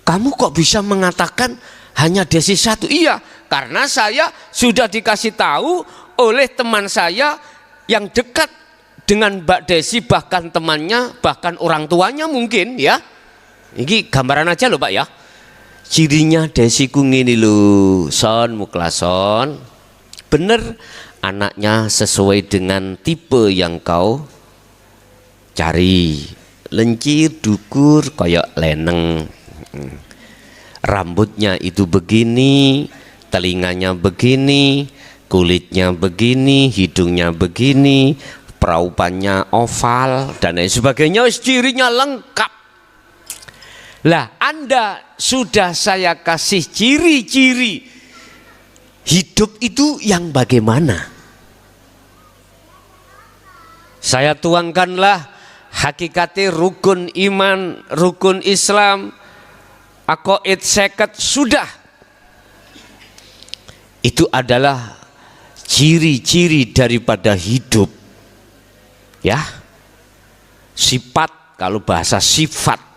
kamu kok bisa mengatakan hanya Desi satu? Iya, karena saya sudah dikasih tahu oleh teman saya yang dekat dengan Mbak Desi, bahkan temannya, bahkan orang tuanya mungkin ya. Ini gambaran aja loh Pak ya. Cirinya Desi ku ngini lho, son muklason. Bener, anaknya sesuai dengan tipe yang kau cari. Lencir, dukur, kayak leneng. Rambutnya itu begini, telinganya begini, kulitnya begini, hidungnya begini, peraupannya oval dan lain sebagainya, cirinya lengkap. Lah, Anda sudah saya kasih ciri-ciri hidup itu yang bagaimana? Saya tuangkanlah hakikati rukun iman, rukun Islam, aqaid seket, sudah. Itu adalah ciri-ciri daripada hidup. Ya, sifat, kalau bahasa sifat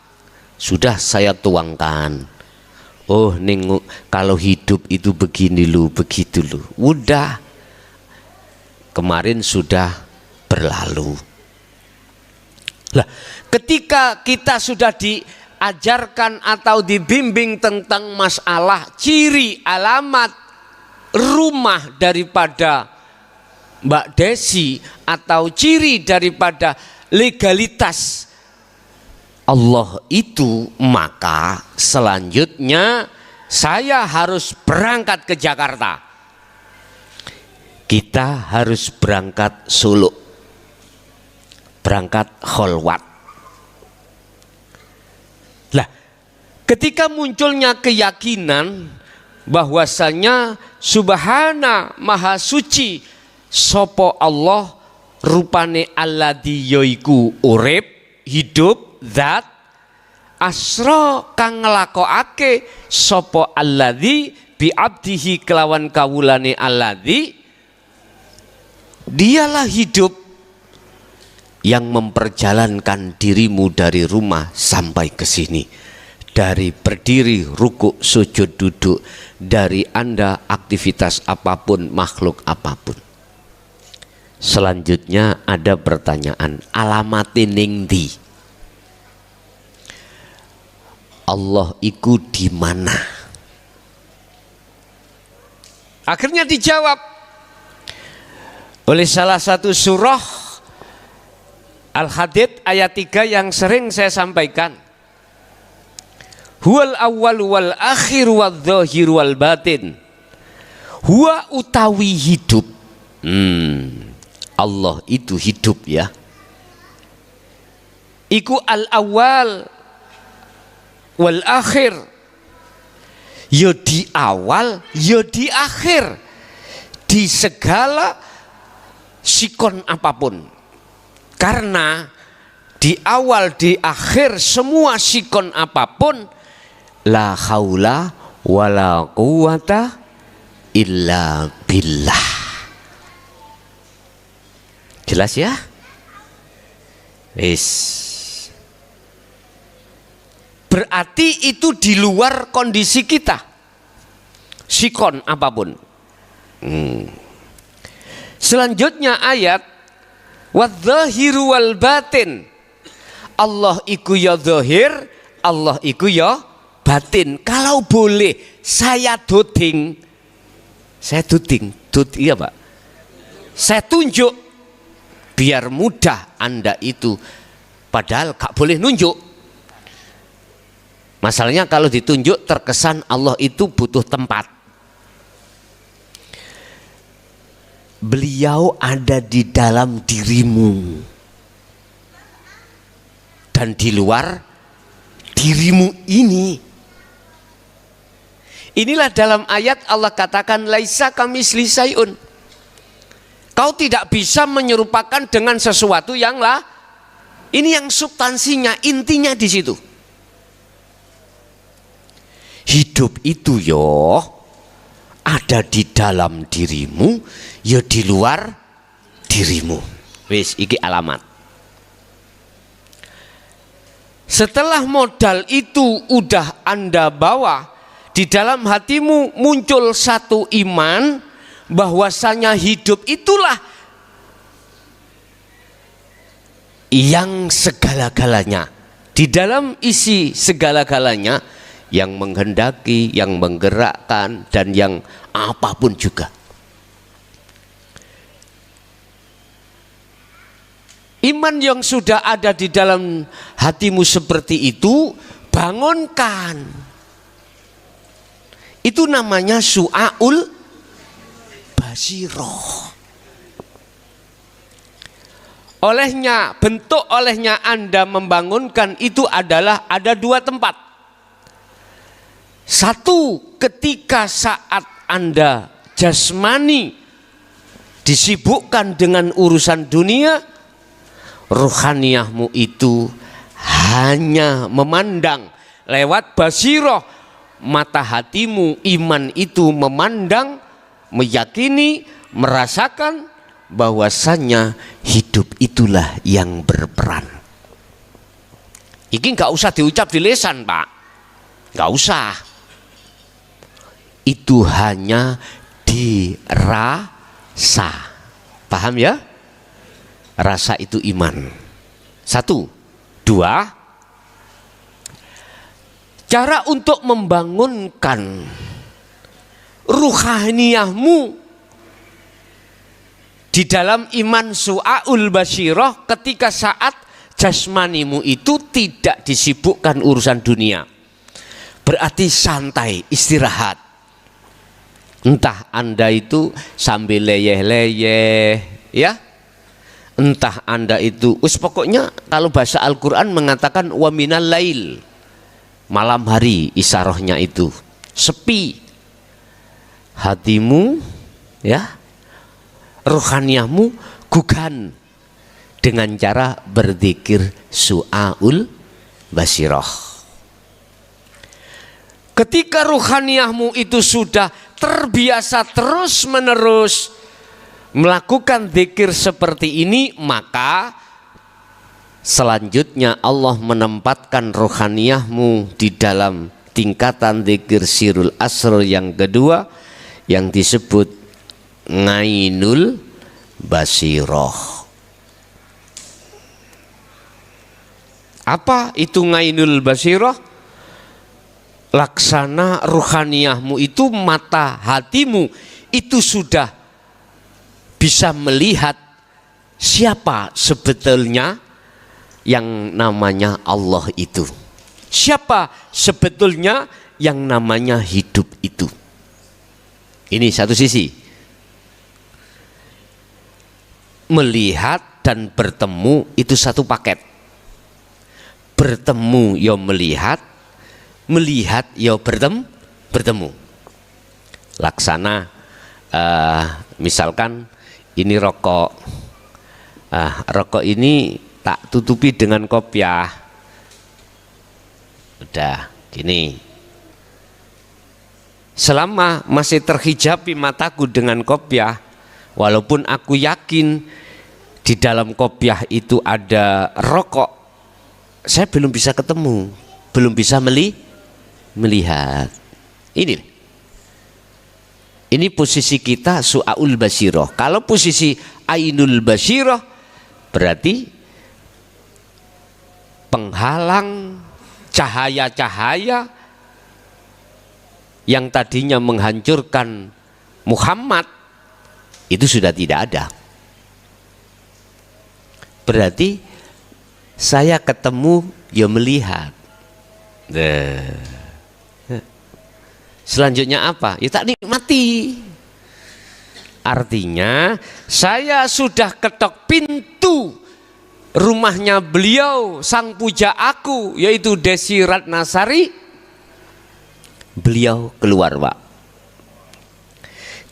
sudah saya tuangkan. Oh, kalau hidup itu begini lu, begitu lu. Udah, kemarin sudah berlalu. Lah, ketika kita sudah diajarkan atau dibimbing tentang masalah ciri alamat rumah daripada Mbak Desi atau ciri daripada legalitas Allah itu, maka selanjutnya saya harus berangkat ke Jakarta. Kita harus berangkat Solo, berangkat kholwat. Lah, ketika munculnya keyakinan bahwasanya subhana maha suci sopo Allah, rupane alladzi yaiku urip, hidup, zat, asra kang nglakokake sapa alladzi bi abdihi kelawan kawulane alladzi, dialah hidup yang memperjalankan dirimu dari rumah sampai ke sini, dari berdiri, rukuk, sujud, duduk, dari Anda aktivitas apapun, makhluk apapun. Selanjutnya ada pertanyaan, alamatin ning ndi? Allah iku di mana? Akhirnya dijawab oleh salah satu surah Al-Hadid ayat 3 yang sering saya sampaikan. Huwal awwal wal akhir wal dhahir wal batin. Huwa utawi hidup. Allah itu hidup ya. Iku al awal wal akhir. Ya di awal, ya di akhir. Di segala sikon apapun. Karena di awal, di akhir semua sikon apapun, la haula wala quwata illa billah. Jelas ya? Wis. Berarti itu di luar kondisi kita. Sikon apapun. Selanjutnya ayat wadzahiru wal batin. Allah iku ya zahir, Allah iku ya batin. Kalau boleh saya duding, iya Pak. Saya tunjuk biar mudah Anda itu, padahal gak boleh nunjuk. Masalahnya kalau ditunjuk terkesan Allah itu butuh tempat. Beliau ada di dalam dirimu dan di luar dirimu ini. Inilah dalam ayat Allah katakan laisa kamitsli syai'un. Kau tidak bisa menyerupakan dengan sesuatu yang lah. Ini yang substansinya, intinya di situ. Hidup itu yo ada di dalam dirimu, ya di luar dirimu. Wis iki alamat. Setelah modal itu udah Anda bawa, di dalam hatimu muncul satu iman bahwasanya hidup itulah yang segala-galanya. Di dalam isi segala-galanya yang menghendaki, yang menggerakkan, dan yang apapun juga. Iman yang sudah ada di dalam hatimu seperti itu, bangunkan. Itu namanya su'aul basiroh. Bentuk olehnya Anda membangunkan itu adalah ada dua tempat. Satu, ketika saat Anda jasmani disibukkan dengan urusan dunia, ruhaniyahmu itu hanya memandang lewat basiroh, mata hatimu, iman itu memandang, meyakini, merasakan bahwasannya hidup itulah yang berperan. Ini nggak usah diucap di lisan, Pak, nggak usah. Itu hanya dirasa. Paham ya? Rasa itu iman. Satu. Dua, cara untuk membangunkan ruhaniyahmu di dalam iman su'aul basiroh ketika saat jasmanimu itu tidak disibukkan urusan dunia. Berarti santai, istirahat. Entah Anda itu sambil leyeh-leyeh, ya. Entah Anda itu, pokoknya kalau bahasa Al-Quran mengatakan wa minal lail, malam hari isarohnya itu sepi. Hatimu, ya, ruhaniyahmu gugan dengan cara berzikir su'aul basiroh. Ketika ruhaniyahmu itu sudah terbiasa terus menerus melakukan zikir seperti ini, maka Selanjutnya Allah menempatkan rohaniyahmu di dalam tingkatan dzikir sirul asrar yang kedua yang disebut ngainul basirah. Apa itu ngainul basirah? Laksana rohaniyahmu itu, mata hatimu itu sudah bisa melihat siapa sebetulnya yang namanya Allah itu. Siapa sebetulnya yang namanya hidup itu. Ini satu sisi. Melihat dan bertemu itu satu paket. Bertemu ya melihat, melihat ya bertemu. Laksana misalkan ini rokok. Rokok ini tak tutupi dengan kopiah. Udah gini. Selama masih terhijabi mataku dengan kopiah, walaupun aku yakin di dalam kopiah itu ada rokok, saya belum bisa ketemu, belum bisa melihat. Ini posisi kita su'aul basirah. Kalau posisi ainul basirah berarti penghalang cahaya-cahaya yang tadinya menghancurkan Muhammad itu sudah tidak ada. Berarti saya ketemu ya melihat. Selanjutnya apa? Ya tak nikmati. Artinya saya sudah ketok pintu rumahnya beliau, sang puja aku, yaitu Desi Ratnasari. Beliau keluar, Pak.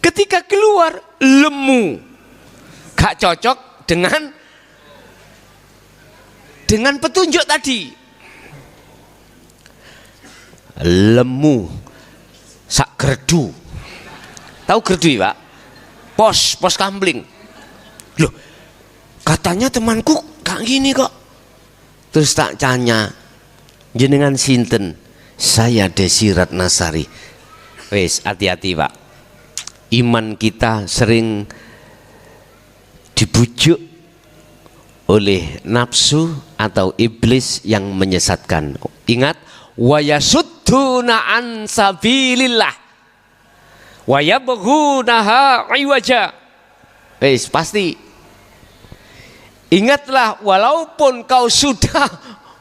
Ketika keluar lemu, gak cocok dengan petunjuk tadi. Lemu, sak gerdu. Tahu gerdu ya, Pak? Pos kambling. Loh, katanya temanku gak gini kok. Terus tak tanya, jenengan sinten? Saya Desi Ratnasari. Wes, hati-hati Pak. Iman kita sering dibujuk oleh nafsu atau iblis yang menyesatkan. Ingat, wa yasudduna an sabilillah wa yabghunaha iwaja. Wes, pasti. Ingatlah, walaupun kau sudah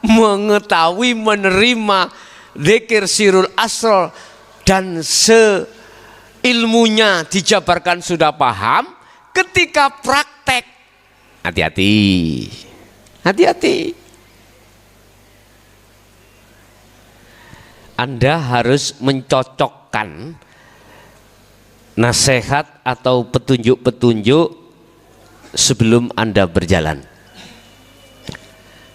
mengetahui, menerima dzikir sirul asrar dan seilmunya dijabarkan sudah paham, ketika praktek hati-hati. Anda harus mencocokkan nasihat atau petunjuk-petunjuk sebelum Anda berjalan.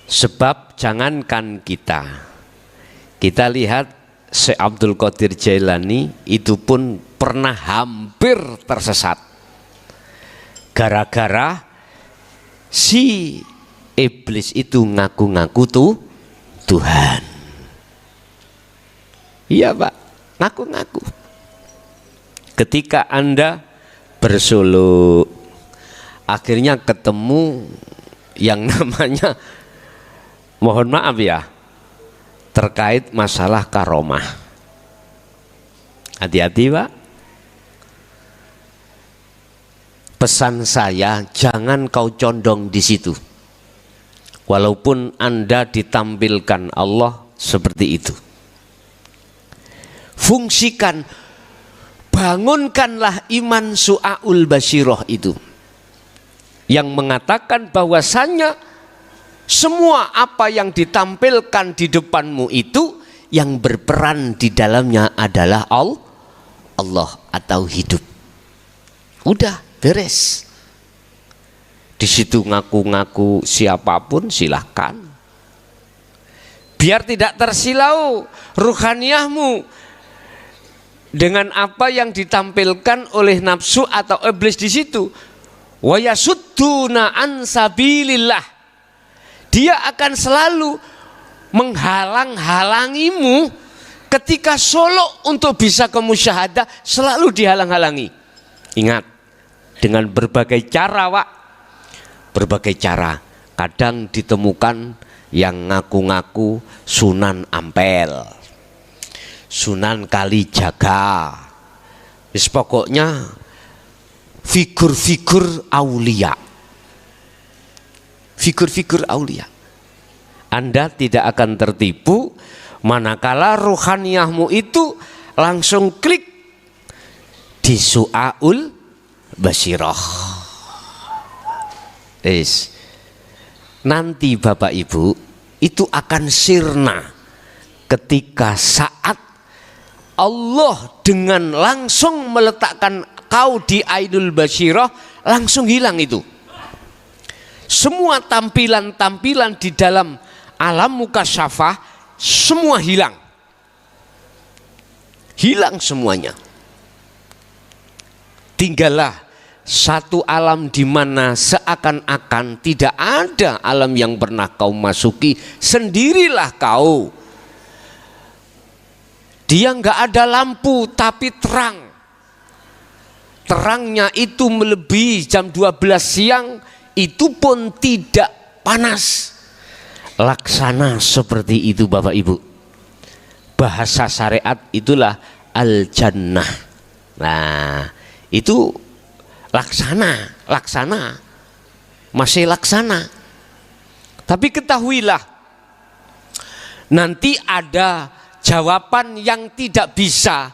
Sebab jangankan kita lihat Syekh Abdul Qadir Jailani itu pun pernah hampir tersesat gara-gara si iblis itu ngaku-ngaku Tuhan. Iya Pak, ngaku-ngaku. Ketika Anda bersuluk, akhirnya ketemu yang namanya, mohon maaf ya, terkait masalah karomah. Hati-hati Pak. Pesan saya, jangan kau condong di situ. Walaupun Anda ditampilkan Allah seperti itu. Fungsikan, bangunkanlah iman su'aul basirah itu, yang mengatakan bahwasannya semua apa yang ditampilkan di depanmu itu yang berperan di dalamnya adalah Allah atau hidup. Udah beres. Di situ ngaku-ngaku siapapun silahkan. Biar tidak tersilau ruhaniyahmu dengan apa yang ditampilkan oleh nafsu atau iblis di situ. Wa yasudduna an sabilillah. dia akan selalu menghalang-halangimu ketika solok untuk bisa ke musyahadah, selalu dihalang-halangi. Ingat, dengan berbagai cara, Pak, berbagai cara. Kadang ditemukan yang ngaku-ngaku Sunan Ampel, Sunan Kalijaga, pokoknya figur-figur aulia, figur-figur aulia. Anda tidak akan tertipu manakala ruhaniyahmu itu langsung klik di Su'aul Basyirah. Nanti Bapak Ibu itu akan sirna ketika saat Allah dengan langsung meletakkan kau di Ainul Basyirah, langsung hilang itu. Semua tampilan-tampilan di dalam alam mukasyafah semua hilang. Hilang semuanya. Tinggallah satu alam di mana seakan-akan tidak ada alam yang pernah kau masuki, sendirilah kau. Dia nggak ada lampu tapi terang. Terangnya itu melebihi jam 12 siang, itu pun tidak panas. Laksana seperti itu Bapak Ibu. Bahasa syariat itulah al-jannah. Nah, itu laksana, masih laksana. Tapi ketahuilah, nanti ada jawaban yang tidak bisa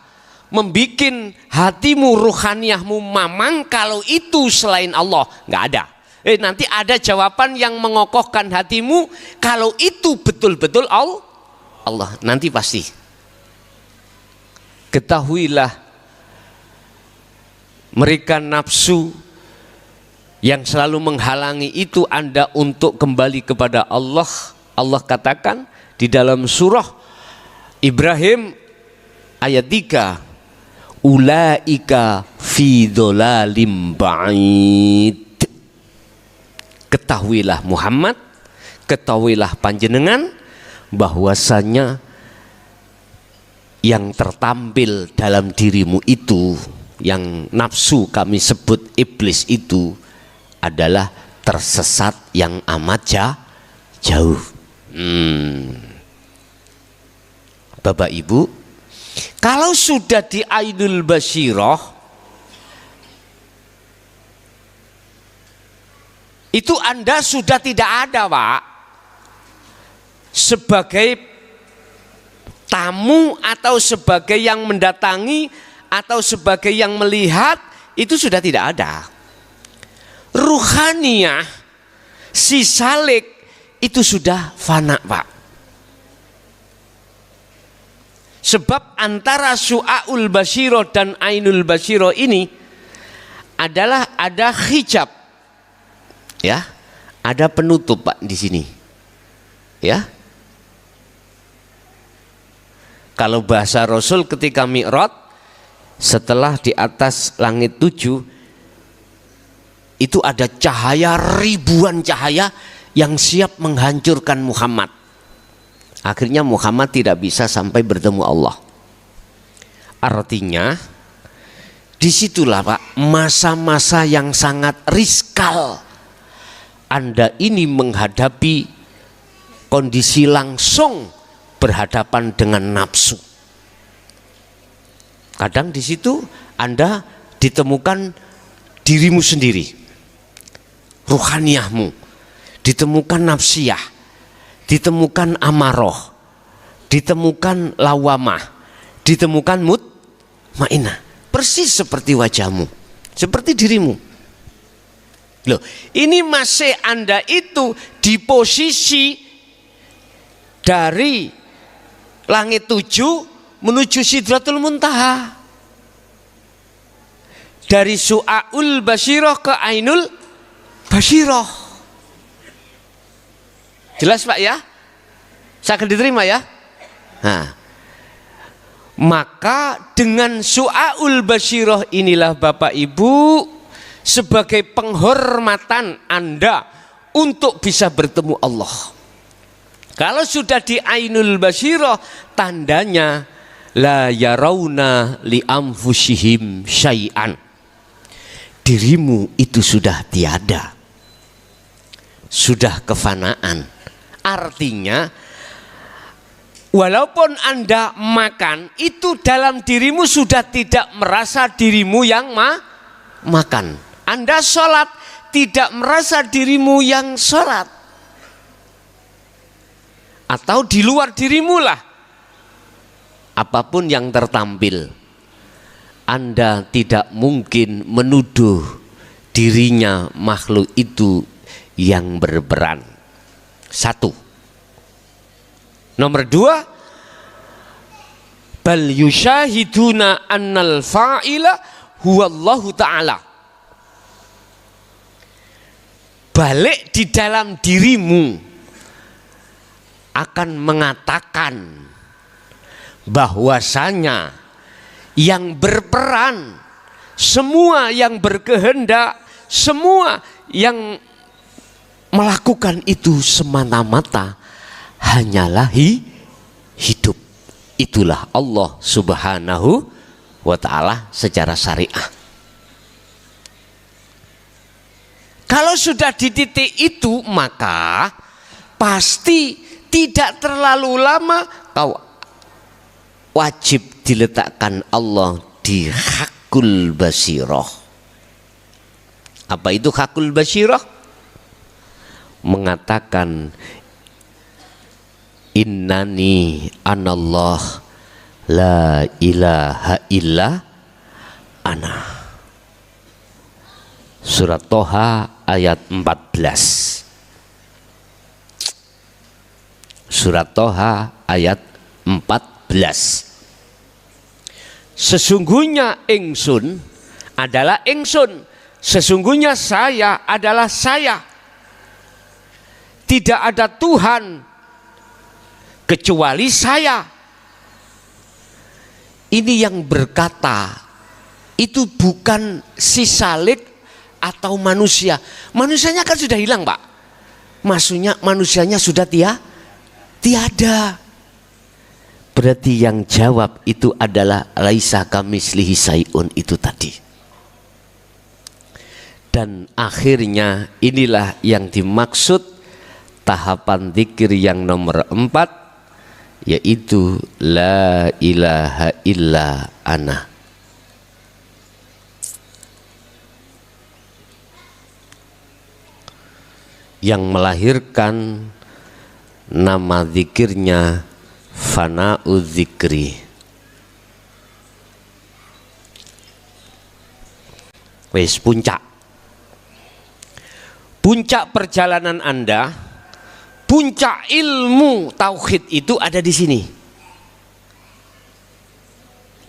membikin hatimu, ruhaniyahmu mamang kalau itu selain Allah. Nggak ada. Nanti ada jawaban yang mengokohkan hatimu kalau itu betul-betul Allah. Nanti pasti. Ketahuilah, mereka nafsu yang selalu menghalangi itu Anda untuk kembali kepada Allah. Allah katakan di dalam surah Ibrahim ayat 3, ulaika fi dhalalim ba'id. Ketahuilah Muhammad, ketahuilah panjenengan bahwasanya yang tertampil dalam dirimu itu, yang nafsu kami sebut iblis itu, adalah tersesat yang amat jauh. Bapak Ibu, kalau sudah di Ainul Basyirah, itu Anda sudah tidak ada, Pak, sebagai tamu atau sebagai yang mendatangi atau sebagai yang melihat, itu sudah tidak ada. Ruhaniyah, si salik itu sudah fana, Pak. Sebab antara Su'aul Basyirah dan Ainul Basyirah ini adalah ada hijab, ya, ada penutup, Pak, di sini, ya. Kalau bahasa Rasul ketika Mi'raj, setelah di atas langit 7 itu ada cahaya, ribuan cahaya yang siap menghancurkan Muhammad. Akhirnya Muhammad tidak bisa sampai bertemu Allah. Artinya disitulah, Pak, masa-masa yang sangat riskal. Anda ini menghadapi kondisi langsung berhadapan dengan nafsu. Kadang di situ Anda ditemukan dirimu sendiri, ruhaniyahmu, ditemukan nafsiyah, ditemukan amaroh, ditemukan lawamah, ditemukan mutmainah. Persis seperti wajahmu, seperti dirimu. Loh, ini masih Anda itu di posisi dari langit 7 menuju Sidratul Muntaha. Dari Su'aul Basyirah ke Ainul Basyirah. Jelas, Pak, ya? Saya akan diterima, ya? Nah, maka dengan Su'aul Basyirah inilah Bapak Ibu, sebagai penghormatan Anda untuk bisa bertemu Allah. Kalau sudah di ainul basyirah, tandanya la yarawna li anfusihim syai'an. Dirimu itu sudah tiada, sudah kefanaan. Artinya walaupun Anda makan, itu dalam dirimu sudah tidak merasa dirimu yang makan. Anda sholat, tidak merasa dirimu yang sholat. Atau di luar dirimu lah, apapun yang tertampil, Anda tidak mungkin menuduh dirinya makhluk itu yang berperan. Satu. Nomor dua, bal yusyahiduna annal fa'ila huwallahu ta'ala. Balik di dalam dirimu akan mengatakan bahwasanya yang berperan, semua yang berkehendak, semua yang melakukan itu semata-mata hanyalah hidup. Itulah Allah Subhanahu wa ta'ala secara syariah. Kalau sudah di titik itu, maka pasti tidak terlalu lama kau wajib diletakkan Allah di hakul basyirah. Apa itu hakul basyirah? Mengatakan innani anallah la ilaha illa ana. Surat Toha ayat 14. Surat Toha ayat 14. Sesungguhnya ingsun adalah ingsun, sesungguhnya saya adalah saya. Tidak ada Tuhan kecuali saya. Ini yang berkata itu bukan si Salih atau manusia. Manusianya kan sudah hilang, Pak. Maksudnya manusianya sudah tiada. Berarti yang jawab itu adalah laisa kamislihi syai'un itu tadi. Dan akhirnya inilah yang dimaksud tahapan zikir yang nomor 4, yaitu la ilaha illa ana. Yang melahirkan nama zikirnya fana'u zikri. Wes puncak perjalanan Anda, puncak ilmu tauhid itu ada di sini.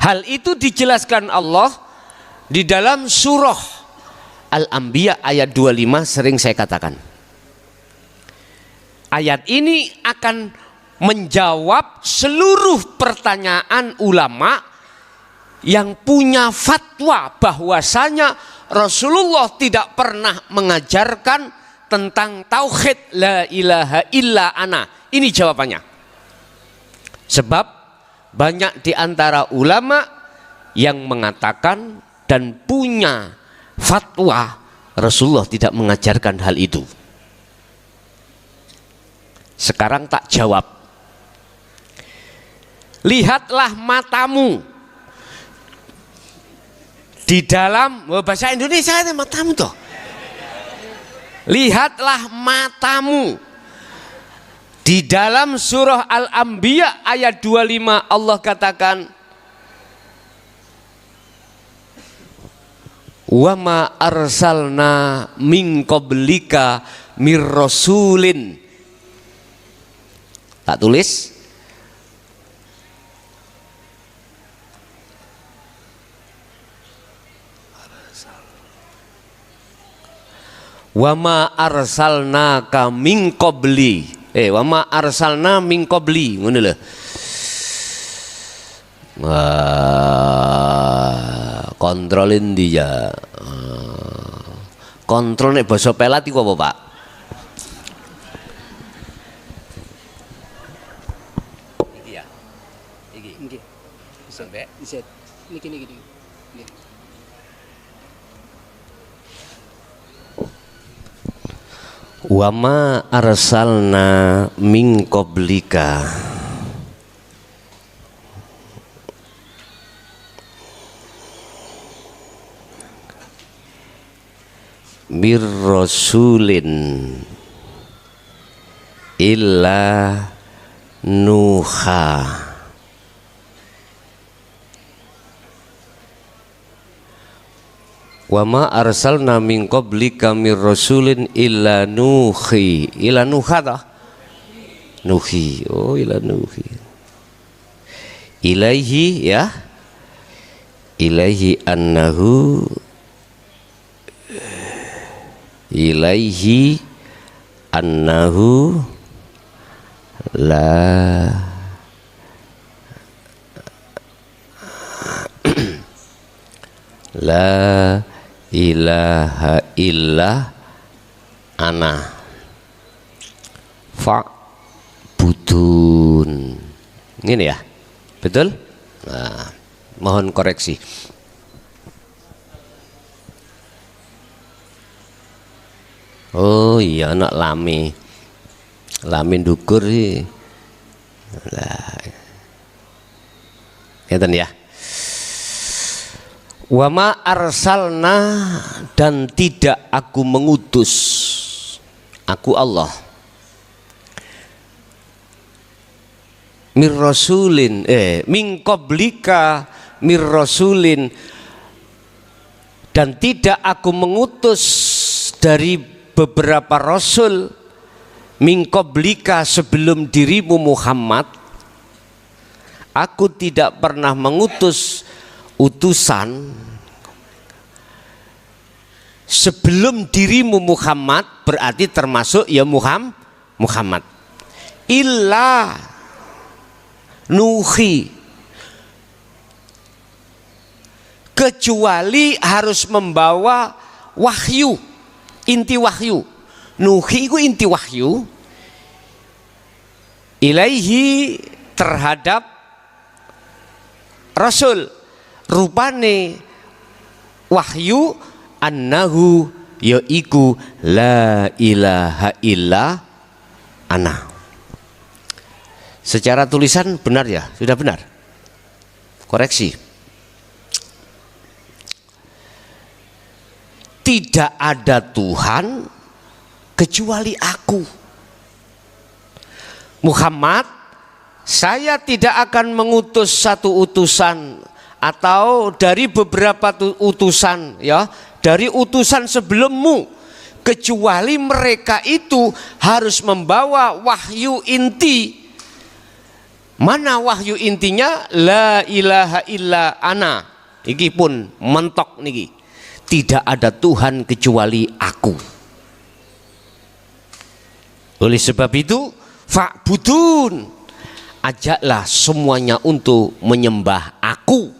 Hal itu dijelaskan Allah di dalam surah Al-Anbiya ayat 25, sering saya katakan. Ayat ini akan menjawab seluruh pertanyaan ulama yang punya fatwa bahwasanya Rasulullah tidak pernah mengajarkan tentang tauhid la ilaha illa ana. Ini jawabannya. Sebab banyak di antara ulama yang mengatakan dan punya fatwa Rasulullah tidak mengajarkan hal itu. Sekarang tak jawab. Lihatlah matamu di dalam bahasa Indonesia itu matamu toh. Lihatlah matamu di dalam surah Al-Anbiya ayat 25, Allah katakan wa ma arsalna min qablika mir rasulin. Tak tulis. Wa ma arsalnaka min qabli. Wa ma arsalna min qabli. Ngono lho. Kontrolin dia. Kontrol nek basa pelat iku apa, Pak? Sampai Bisa. Niki. wa ma arsalna min qablika mir rasulin illa nuha wa ma arsalna min qablika mir rasulin illa nuhi ila nuha ta nuhi oh ila nuhi ilaihi ya ilaihi annahu ilaihi annahu la la ilaha illa ana fa'budun. Ini ya, betul? Nah, mohon koreksi. Oh iya, anak lami ndukur sih. Lah, ngeten ya. Wa ma arsalna dan tidak aku mengutus, aku Allah, mir rasulin min qablika mir rasulin, dan tidak aku mengutus dari beberapa rasul min qablika sebelum dirimu Muhammad. Aku tidak pernah mengutus utusan sebelum dirimu Muhammad, berarti termasuk ya Muhammad illa nuhi, kecuali harus membawa wahyu, inti wahyu. Nuhi itu inti wahyu, ilaihi terhadap rasul, rupane wahyu annahu yaiku la ilaha illa ana. Secara tulisan benar ya? Sudah benar? Koreksi. Tidak ada Tuhan kecuali aku. Muhammad, saya tidak akan mengutus satu utusan atau dari beberapa utusan ya, dari utusan sebelummu, kecuali mereka itu harus membawa wahyu inti. Mana wahyu intinya? La ilaha illa ana. Iki pun mentok niki. Tidak ada Tuhan kecuali aku. Oleh sebab itu fa'budun, ajaklah semuanya untuk menyembah aku.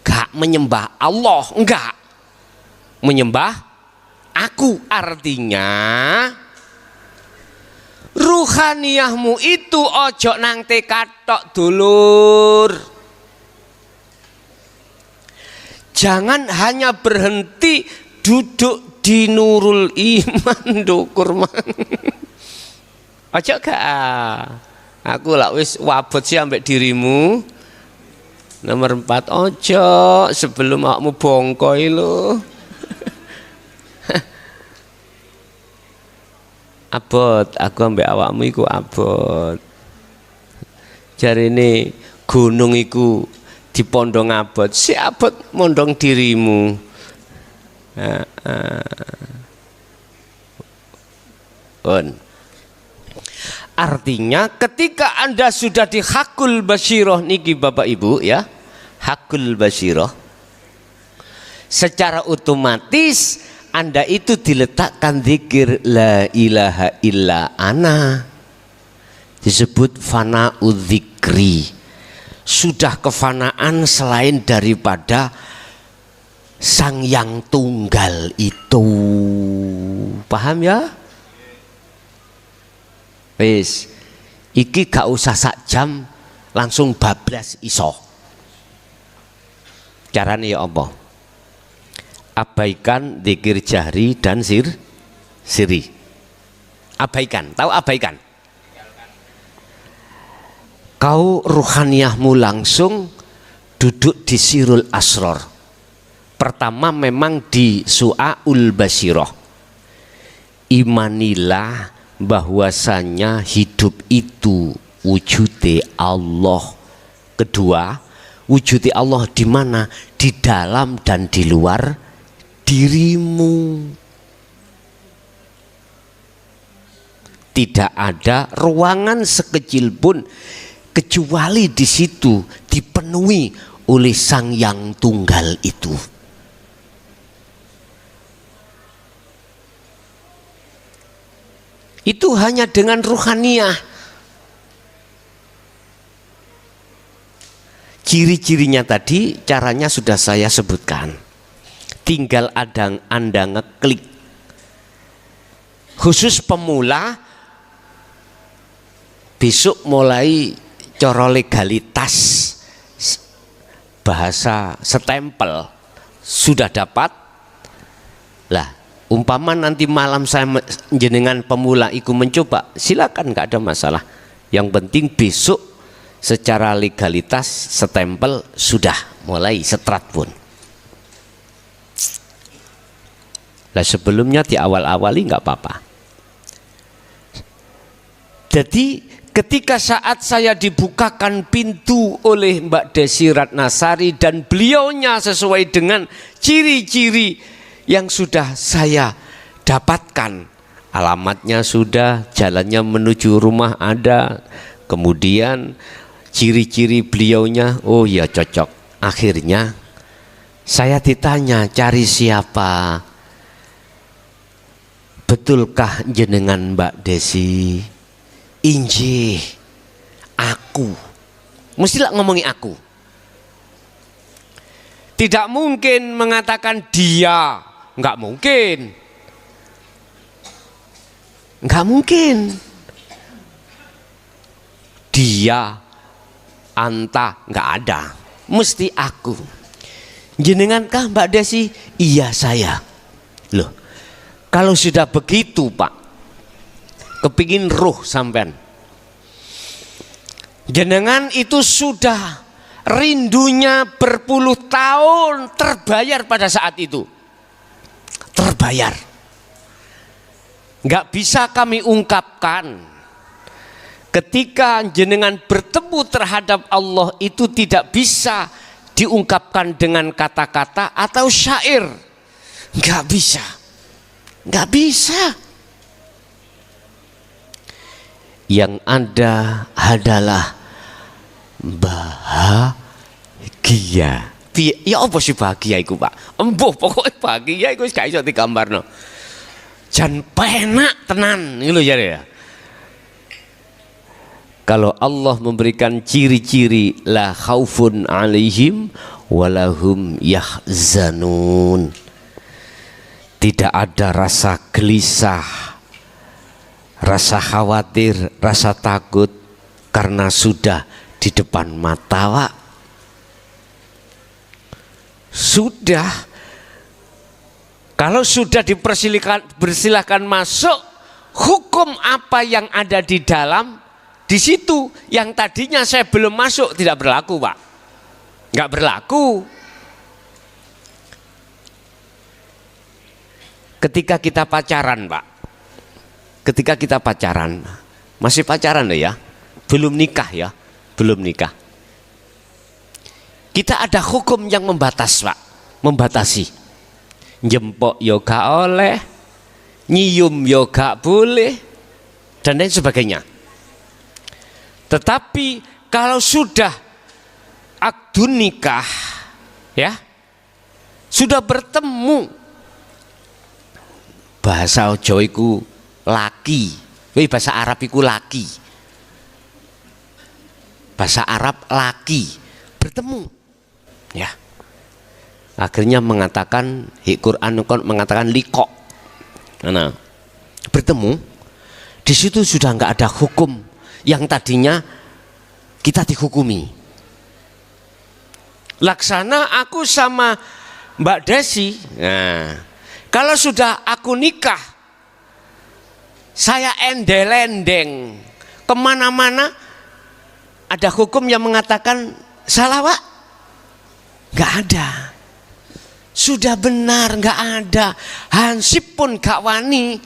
Gak menyembah Allah, enggak. Menyembah aku, artinya ruhaniyahmu itu ojo nang tekatok dulur. Jangan hanya berhenti duduk di Nurul Iman dukur mang. Ojo gak, aku lah wis wabot sih ambek dirimu. Nomor 4, ojo sebelum awakmu bongkoi lo. Abot, aku ambek awakmu iku abot. Jarine gunung iku dipondong abot, si abot mondong dirimu. Artinya ketika Anda sudah di hakul basyiroh niki Bapak Ibu ya, hakul basyiroh, secara otomatis Anda itu diletakkan zikir la ilaha illa ana, disebut fana'u dzikri, sudah kefanaan selain daripada sang yang tunggal itu. Paham ya? Wis, iki gak usah sak jam langsung bablas iso. Caranya ya apa? Abaikan dzikir jahri dan siri. Abaikan, tahu abaikan? Kau ruhaniyahmu langsung duduk di sirul asror. Pertama memang di su'aul basiroh. Imanilah bahwasanya hidup itu wujudnya Allah. Kedua, wujudnya Allah di mana? Di dalam dan di luar dirimu. Tidak ada ruangan sekecil pun kecuali di situ dipenuhi oleh Sang Yang Tunggal itu. Itu hanya dengan ruhaniyah. Ciri-cirinya tadi, caranya sudah saya sebutkan. Tinggal Anda ngeklik. Khusus pemula, besok mulai coro legalitas bahasa stempel sudah dapat lah. Umpama nanti malam saya jenengan pemula ikut mencoba, silakan, nggak ada masalah. Yang penting besok secara legalitas stempel sudah mulai setrat pun. Lah sebelumnya di awal-awali nggak apa-apa. Jadi ketika saat saya dibukakan pintu oleh Mbak Desi Ratnasari dan beliaunya sesuai dengan ciri-ciri yang sudah saya dapatkan, alamatnya sudah, jalannya menuju rumah ada, kemudian ciri-ciri beliaunya, oh ya cocok. Akhirnya saya ditanya, cari siapa? Betulkah jenengan Mbak Desi? Injih, aku. Mestilah ngomongi aku. Tidak mungkin mengatakan dia, nggak mungkin. Nggak mungkin. Dia, anta, nggak ada. Mesti aku. Jenengankah Mbak Desi? Iya saya. Loh, kalau sudah begitu Pak, kepingin ruh sampean. Jenengan itu sudah rindunya berpuluh tahun terbayar pada saat itu. Terbayar. Nggak bisa kami ungkapkan. Ketika jenengan bertemu terhadap Allah itu tidak bisa diungkapkan dengan kata-kata atau syair. Nggak bisa. Nggak bisa. Yang ada adalah bahagia. Ya apa sih bahagia itu Pak? Embuh pokoknya bahagia itu gak iso digambarno. Jan penak tenan itu ya. Kalau Allah memberikan ciri-ciri la khaufun alaihim walahum yahzanun. Tidak ada rasa gelisah, rasa khawatir, rasa takut karena sudah di depan mata Pak. Sudah. Kalau sudah dipersilahkan masuk, hukum apa yang ada di dalam, di situ yang tadinya saya belum masuk tidak berlaku Pak. Nggak berlaku. Ketika kita pacaran Pak, ketika kita pacaran, masih pacaran ya, belum nikah ya, belum nikah. Kita ada hukum yang membatas Pak, membatasi. Jempok yoga oleh, nyium yoga boleh, dan lain sebagainya. Tetapi kalau sudah akdun nikah, ya, sudah bertemu, bahasa Jawa iku laki, bahasa Arab iku laki, bahasa Arab laki, bertemu, ya. Akhirnya mengatakan, Quran mengatakan liqa. Nah, bertemu, di situ sudah nggak ada hukum yang tadinya kita dihukumi. Laksana aku sama Mbak Desi. Nah, kalau sudah aku nikah, saya endel-endeng kemana-mana, ada hukum yang mengatakan salah Pak? Gak ada. Sudah benar, gak ada. Hansip pun gak wani,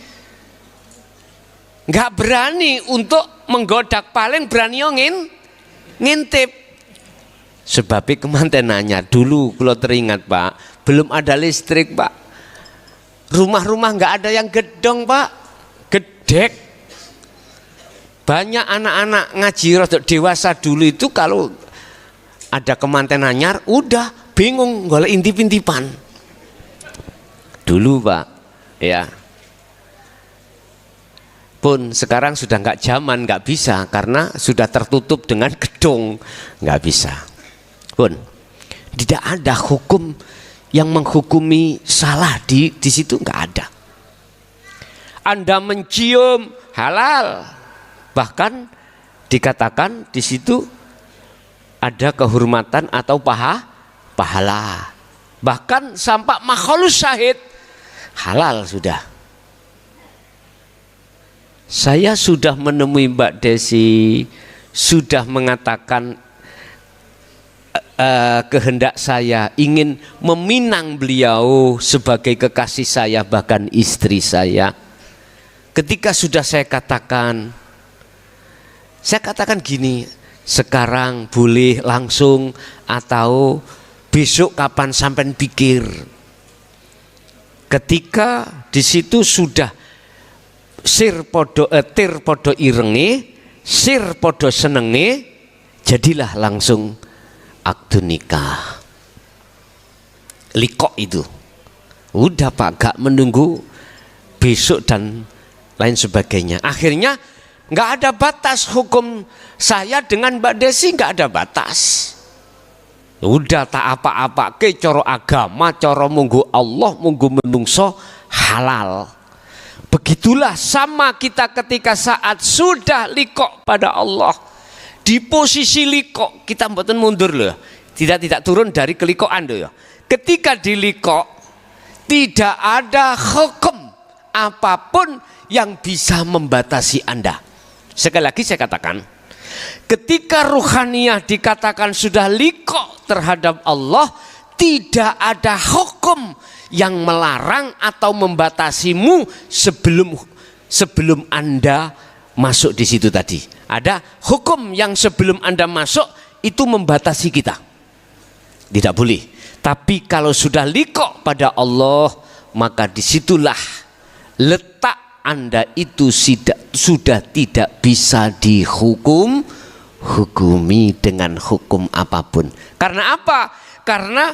gak berani untuk menggodak, paling berani ngintip. Sebab kemantenannya dulu kalau teringat Pak, belum ada listrik Pak. Rumah-rumah gak ada yang gedong Pak, gedek. Banyak anak-anak ngaji rodok dewasa dulu itu kalau ada kemanten anyar udah bingung golek intip-intipan. Dulu Pak, ya. Pun sekarang sudah nggak zaman, nggak bisa karena sudah tertutup dengan gedung, nggak bisa. Pun tidak ada hukum yang menghukumi salah di situ, nggak ada. Anda mencium halal, bahkan dikatakan di situ ada kehormatan atau pahala. Bahkan sampai makhlus syahid halal sudah. Saya sudah menemui Mbak Desi, sudah mengatakan kehendak saya ingin meminang beliau sebagai kekasih saya, bahkan istri saya. Ketika sudah saya katakan gini, sekarang boleh langsung atau besok kapan sampean pikir. Ketika di situ sudah tir podo irenge, sir podo senenge, jadilah langsung akad nikah. Likok itu udah Pak, gak menunggu besok dan lain sebagainya. Akhirnya nggak ada batas hukum saya dengan Mbak Desi, nggak ada batas. Udah tak apa-apa ke coro agama, coro munggu Allah, munggu menungso halal. Begitulah sama kita ketika saat sudah likok pada Allah, di posisi likok kita mboten mundur loh, tidak turun dari kelikokan loh. Ketika di likok tidak ada hukum apapun yang bisa membatasi Anda. Sekali lagi saya katakan, ketika ruhaniyah dikatakan sudah likok terhadap Allah, tidak ada hukum yang melarang atau membatasimu sebelum Anda masuk di situ tadi. Ada hukum yang sebelum Anda masuk itu membatasi kita, tidak boleh. Tapi kalau sudah likok pada Allah, maka disitulah letak Anda itu sudah tidak bisa hukumi dengan hukum apapun. Karena apa? Karena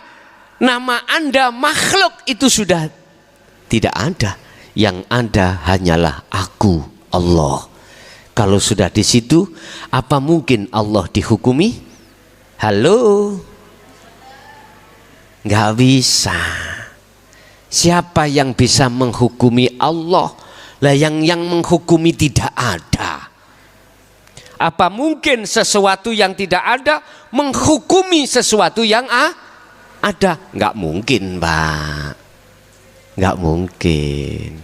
nama Anda makhluk itu sudah tidak ada. Yang ada hanyalah aku, Allah. Kalau sudah di situ, apa mungkin Allah dihukumi? Halo? Nggak bisa. Siapa yang bisa menghukumi Allah? Lah yang menghukumi tidak ada. Apa mungkin sesuatu yang tidak ada menghukumi sesuatu yang ada? Nggak mungkin Pak, nggak mungkin.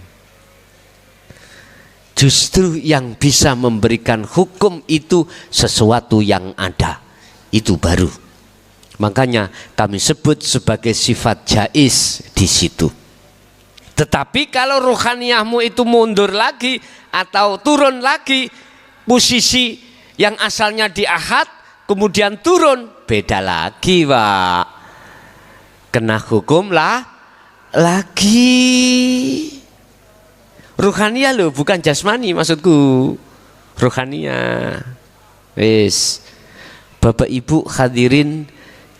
Justru yang bisa memberikan hukum itu sesuatu yang ada, itu baru. Makanya kami sebut sebagai sifat jaiz di situ. Tetapi kalau ruhaniyahmu itu mundur lagi atau turun lagi, posisi yang asalnya di ahad kemudian turun, beda lagi Pak. Kena hukum lagi. Ruhaniyah loh, bukan jasmani maksudku. Ruhaniyah. Wis. Bapak Ibu hadirin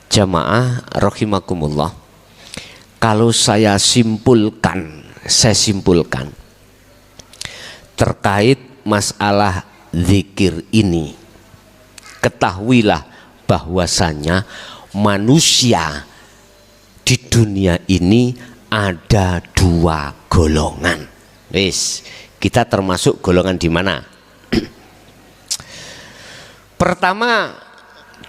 jamaah rahimakumullah. Kalau saya simpulkan terkait masalah zikir ini, ketahuilah bahwasanya manusia di dunia ini ada dua golongan. Wis, kita termasuk golongan di mana? Pertama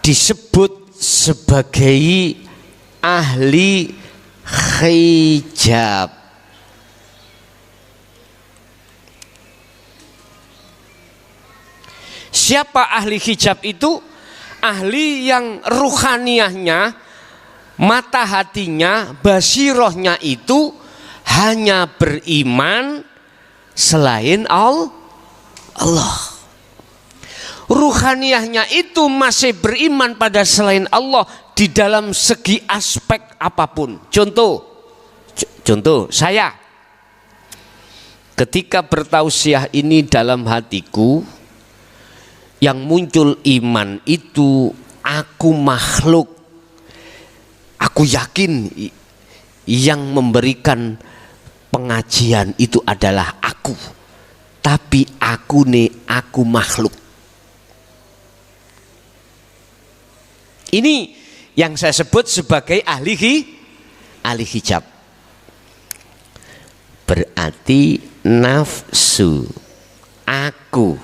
disebut sebagai ahli hijab. Siapa ahli hijab itu? Ahli yang ruhaniyahnya, mata hatinya, basirohnya itu hanya beriman selain Allah. Ruhaniyahnya itu masih beriman pada selain Allah di dalam segi aspek apapun. Contoh saya ketika bertausiah ini dalam hatiku, yang muncul iman itu aku makhluk. Aku yakin yang memberikan pengajian itu adalah aku. Tapi aku makhluk. Ini yang saya sebut sebagai ahli hijab. Berarti nafsu, aku,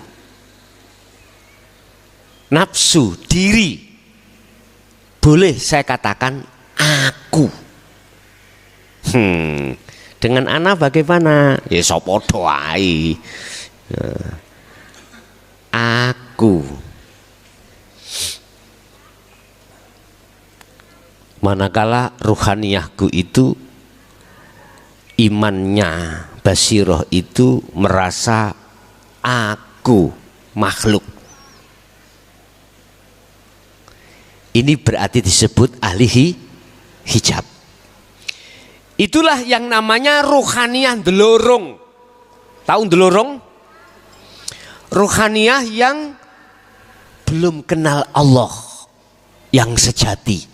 nafsu diri, boleh saya katakan aku. Dengan ana bagaimana? Ya sopodo ae. Aku. Manakala ruhaniyahku itu imannya, basiroh itu merasa aku makhluk. Ini berarti disebut ahli hijab. Itulah yang namanya ruhaniyah delorong. Tahu delorong? Ruhaniyah yang belum kenal Allah yang sejati,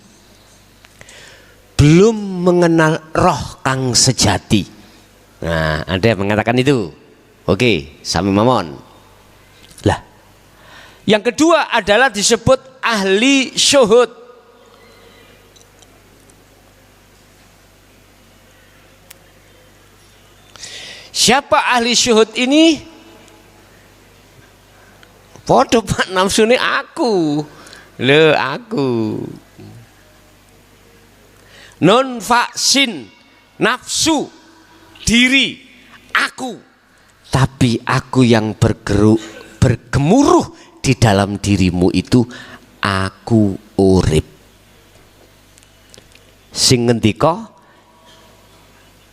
belum mengenal roh kang sejati. Nah, ada yang mengatakan itu. Oke, sami mamon. Lah, yang kedua adalah disebut ahli syuhud. Siapa ahli syuhud ini? Podo pak nafsune aku. Le aku. Non faksin, nafsu, diri, aku. Tapi aku yang bergemuruh di dalam dirimu itu aku urip. Sing ngendika,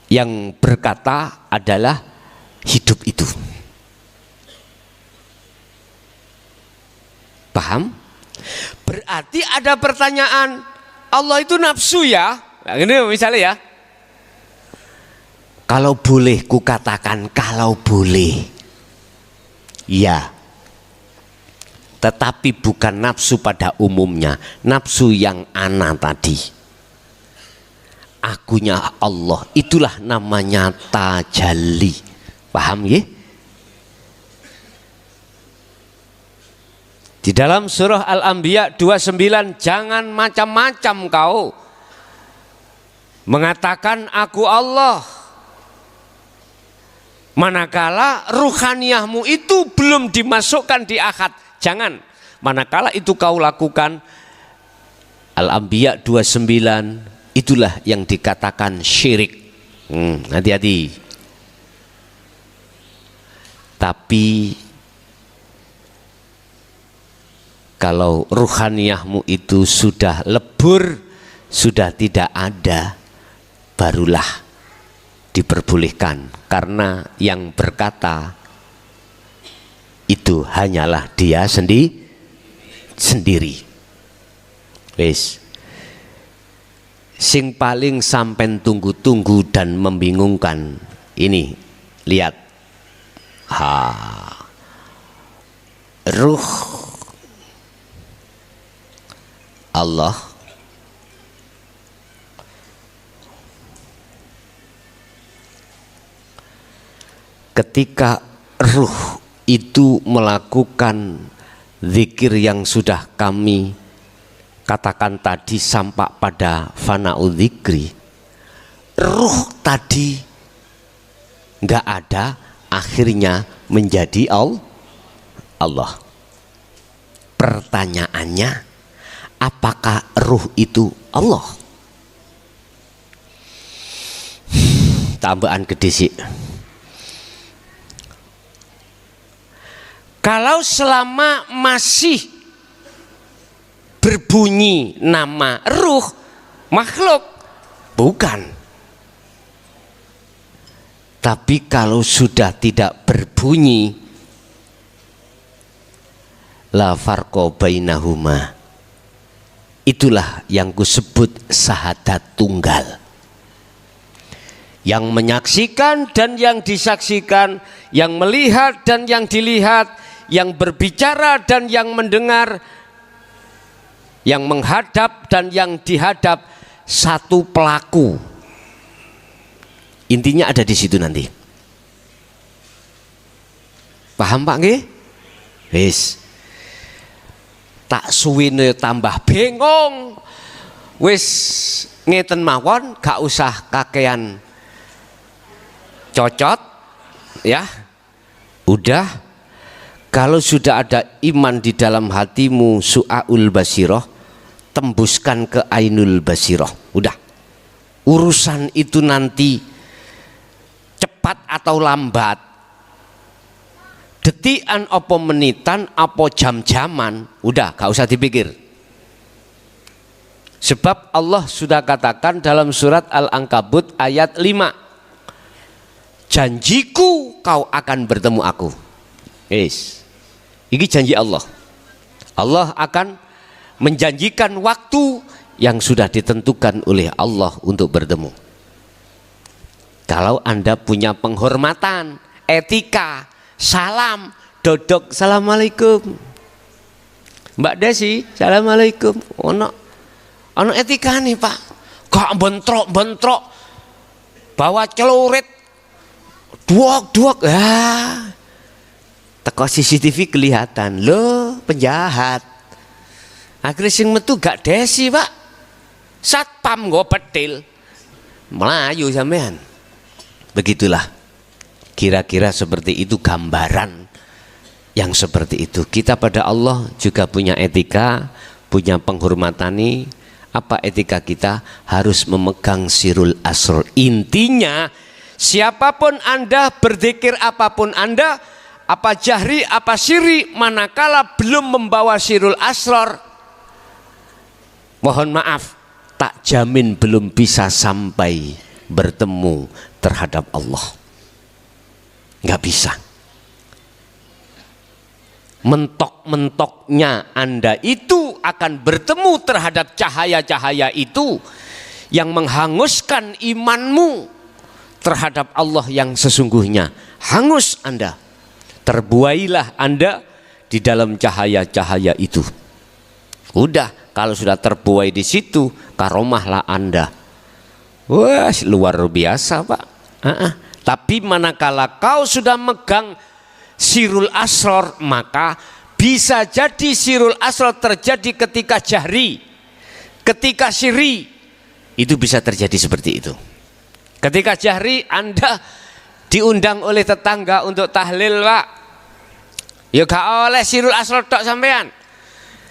yang berkata adalah hidup itu. Paham? Berarti ada pertanyaan, Allah itu nafsu ya? Nah, ini misalnya ya. Kalau boleh ku katakan kalau boleh. Ya. Tetapi bukan nafsu pada umumnya, nafsu yang ana tadi. Akunya Allah, itulah namanya tajalli. Paham ya? Di dalam surah Al-Anbiya 29, jangan macam-macam kau mengatakan aku Allah, manakala ruhaniyahmu itu belum dimasukkan di akad. Jangan, manakala itu kau lakukan. Al-Anbiya 29, itulah yang dikatakan syirik. Hati-hati. Tapi kalau ruhaniyahmu itu sudah lebur, sudah tidak ada, barulah diperbolehkan. Karena yang berkata itu hanyalah dia sendiri. Wes. Sing paling sampen tunggu-tunggu dan membingungkan ini, lihat, ruh Allah ketika ruh itu melakukan zikir yang sudah kami katakan tadi sampai pada fana'u dzikri, ruh tadi nggak ada, akhirnya menjadi Allah. Pertanyaannya, apakah ruh itu Allah? Tambahan gede sih. Kalau selama masih berbunyi nama ruh, makhluk, bukan. Tapi kalau sudah tidak berbunyi, la farqa bainahuma, itulah yang kusebut syahadat tunggal. Yang menyaksikan dan yang disaksikan, yang melihat dan yang dilihat, yang berbicara dan yang mendengar, yang menghadap dan yang dihadap, satu pelaku. Intinya ada di situ nanti. Paham Pak nggih? Wis. Tak suwine tambah bingung. Wis ngeten mawon, gak usah kakean cocot ya. Udah, kalau sudah ada iman di dalam hatimu, su'aul basirah, tembuskan ke ainul basirah. Udah, urusan itu nanti cepat atau lambat, detikan apa menitan apa jam-jaman, udah gak usah dipikir. Sebab Allah sudah katakan dalam surat Al-Ankabut ayat 5, janjiku kau akan bertemu aku. Yes. Ini janji Allah. Allah akan menjanjikan waktu yang sudah ditentukan oleh Allah untuk bertemu. Kalau Anda punya penghormatan, etika, salam, dodok, assalamualaikum. Mbak Desi, assalamualaikum. Ono etika nih Pak. Gak bentrok, bawa celurit, duak ya. Teko CCTV kelihatan, loh penjahat. Akhirnya sing metu gak Desi Pak, satpam go petil, Melayu sampean. Begitulah, kira-kira seperti itu gambaran yang seperti itu. Kita pada Allah juga punya etika, punya penghormatani. Apa etika kita? Harus memegang sirul asrar. Intinya, siapapun Anda, berzikir apapun Anda, apa jahri, apa siri, manakala belum membawa sirul asrar, mohon maaf, tak jamin belum bisa sampai bertemu terhadap Allah. Nggak bisa. Mentok-mentoknya Anda itu akan bertemu terhadap cahaya-cahaya itu yang menghanguskan imanmu terhadap Allah yang sesungguhnya. Hangus Anda, terbuailah Anda di dalam cahaya-cahaya itu. Udah, kalau sudah terbuai di situ, karomahlah Anda. Wah, luar biasa Pak. Tapi manakala kau sudah megang sirul asrar, maka bisa jadi sirul asrar terjadi ketika jahri, ketika siri, itu bisa terjadi seperti itu. Ketika jahri Anda diundang oleh tetangga untuk tahlil Pak, ya gak oleh sirul asrar tok sampean,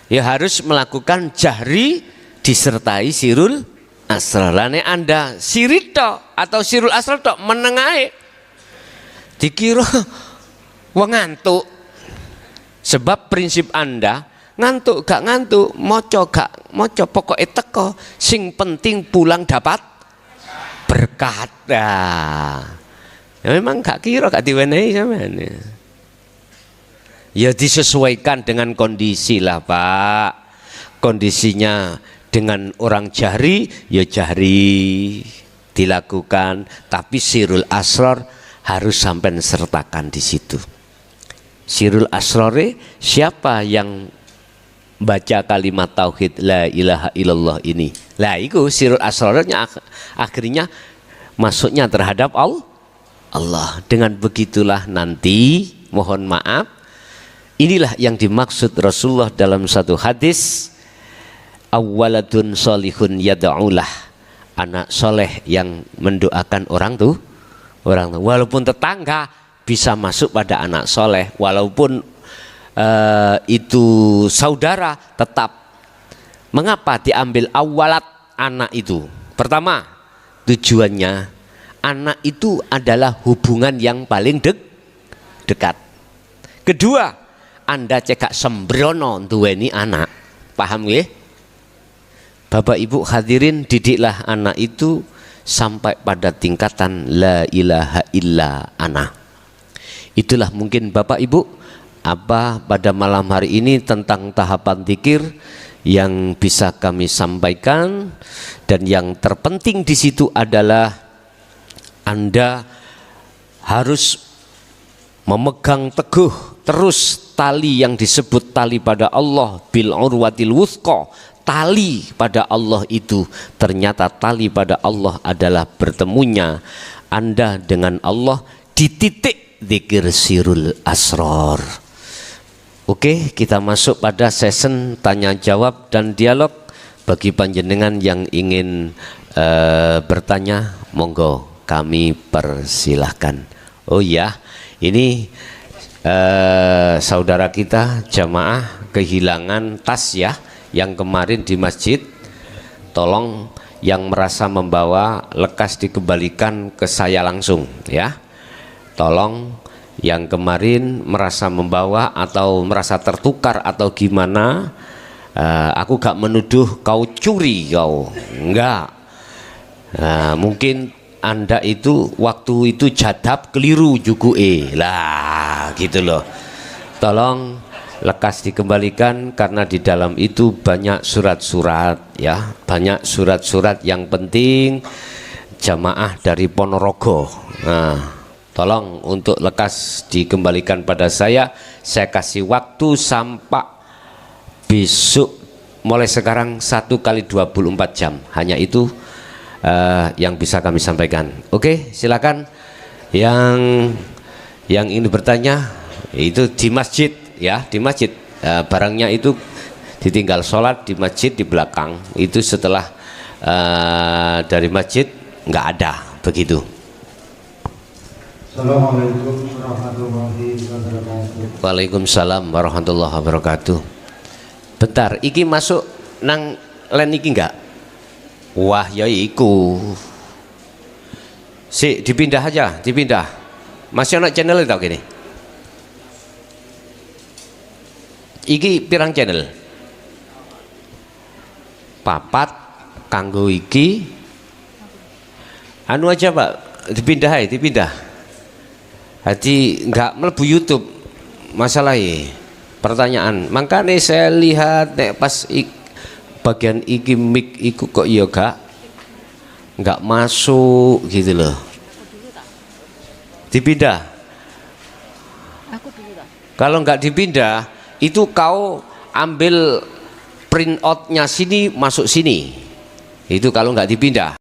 ya harus melakukan jahri disertai sirul asrar. Lane Anda siri tok atau sirul asrar tok menengahe, dikira wong ngantuk. Sebab prinsip Anda ngantuk gak ngantuk, moco gak moco, pokoknya teko, sing penting pulang dapat berkat. Ya memang gak kira gak diwenehi sampean. Ya disesuaikan dengan kondisi lah Pak. Kondisinya dengan orang jahri, ya jahri dilakukan, tapi sirul asrar harus sampai sertakan di situ. Sirul asrar siapa yang baca kalimat tauhid la ilaha illallah ini, lah itu sirul asrarnya akhirnya masuknya terhadap Allah. Dengan begitulah nanti, mohon maaf, inilah yang dimaksud Rasulullah dalam satu hadis, awwaladun solihun yada'ulah, anak soleh yang mendoakan orang tuh, walaupun tetangga bisa masuk pada anak soleh, walaupun itu saudara, tetap Mengapa diambil awalat anak itu? Pertama, tujuannya anak itu adalah hubungan yang paling dekat. Kedua, Anda cekak sembrono duweni anak. Paham nggih? Bapak Ibu hadirin, didiklah anak itu sampai pada tingkatan la ilaha illa ana. Itulah mungkin Bapak Ibu apa pada malam hari ini tentang tahapan zikir yang bisa kami sampaikan, dan yang terpenting di situ adalah Anda harus memegang teguh terus tali yang disebut tali pada Allah, bil urwatil wuthqa. Tali pada Allah itu ternyata tali pada Allah adalah bertemunya Anda dengan Allah di titik zikir sirul asrar. Oke, kita masuk pada session tanya jawab dan dialog. Bagi panjenengan yang ingin bertanya, monggo kami persilahkan. Oh ya, ini saudara kita jamaah kehilangan tas ya, yang kemarin di masjid. Tolong yang merasa membawa lekas dikembalikan ke saya langsung ya. Tolong yang kemarin merasa membawa atau merasa tertukar atau gimana, aku gak menuduh kau curi, kau enggak. Mungkin Anda itu waktu itu jadab keliru juku'e lah gitu loh. Tolong lekas dikembalikan karena di dalam itu banyak surat-surat ya, banyak surat-surat yang penting jamaah dari Ponorogo. Tolong untuk lekas dikembalikan pada saya kasih waktu sampai besok, mulai sekarang 1 kali 24 jam, hanya itu yang bisa kami sampaikan. Oke, silakan yang ingin bertanya itu di masjid ya, di masjid. Barangnya itu ditinggal sholat di masjid di belakang, itu setelah dari masjid nggak ada begitu. Assalamualaikum warahmatullahi wabarakatuh. Waalaikumsalam warahmatullahi wabarakatuh. Bentar, iki masuk nang len iki enggak? Wah ya iku. Si dipindah aja, dipindah. Masih ada channel tau gini. Iki pirang channel? Papat kanggo iki. Anu aja Pak, dipindah aja, dipindah. Hati nggak melebu YouTube masalahnya. Pertanyaan, makanya saya lihat nek pas bagian iki mic iku kok iya nggak masuk gitu loh. Dipindah. Kalau nggak dipindah, itu kau ambil print outnya sini masuk sini. Itu kalau nggak dipindah.